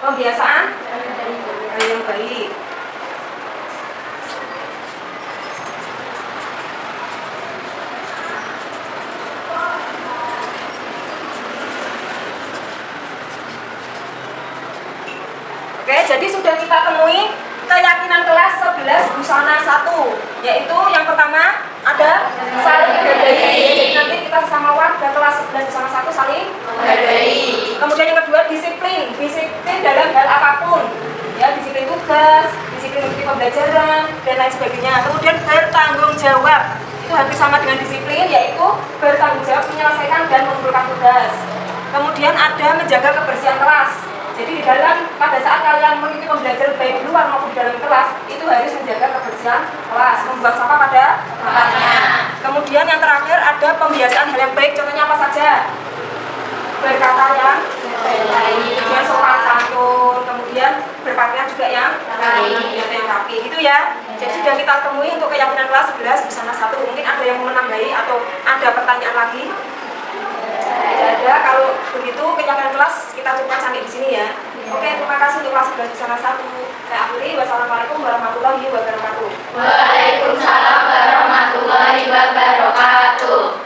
[SPEAKER 1] Pembiasaan hal yang baik. Oke, jadi sudah kita temui keyakinan kelas 11 busana 1, yaitu yang pertama ada saling menghargai. Nanti kita sama warga kelas 11 busana 1 saling menghargai. Kemudian yang kedua disiplin dalam hal apapun, ya, disiplin tugas, disiplin untuk pembelajaran dan lain sebagainya. Kemudian bertanggung jawab, itu hampir sama dengan disiplin, yaitu bertanggung jawab menyelesaikan dan mengumpulkan tugas. Kemudian ada menjaga kebersihan kelas. Jadi pada saat kalian mengikuti pembelajaran baik di luar maupun di dalam kelas, itu harus menjaga kebersihan kelas, membuang sampah pada tempatnya. Kemudian yang terakhir ada pembiasaan hal yang baik, contohnya apa saja? Berkata yang baik, kemudian sopan santun, kemudian berpakaian juga yang rapi, gitu ya. Jadi sudah kita temui untuk keyakinan kelas 11 busana 1. Mungkin ada yang mau menambahi atau ada pertanyaan lagi? Tidak ada. Kalau begitu keyakinan kelas kita cukupkan sampai di sini ya. Oke, terima kasih untuk kelas 11 busana 1. Saya akhiri. Wassalamualaikum warahmatullahi wabarakatuh.
[SPEAKER 13] Waalaikumsalam warahmatullahi wabarakatuh.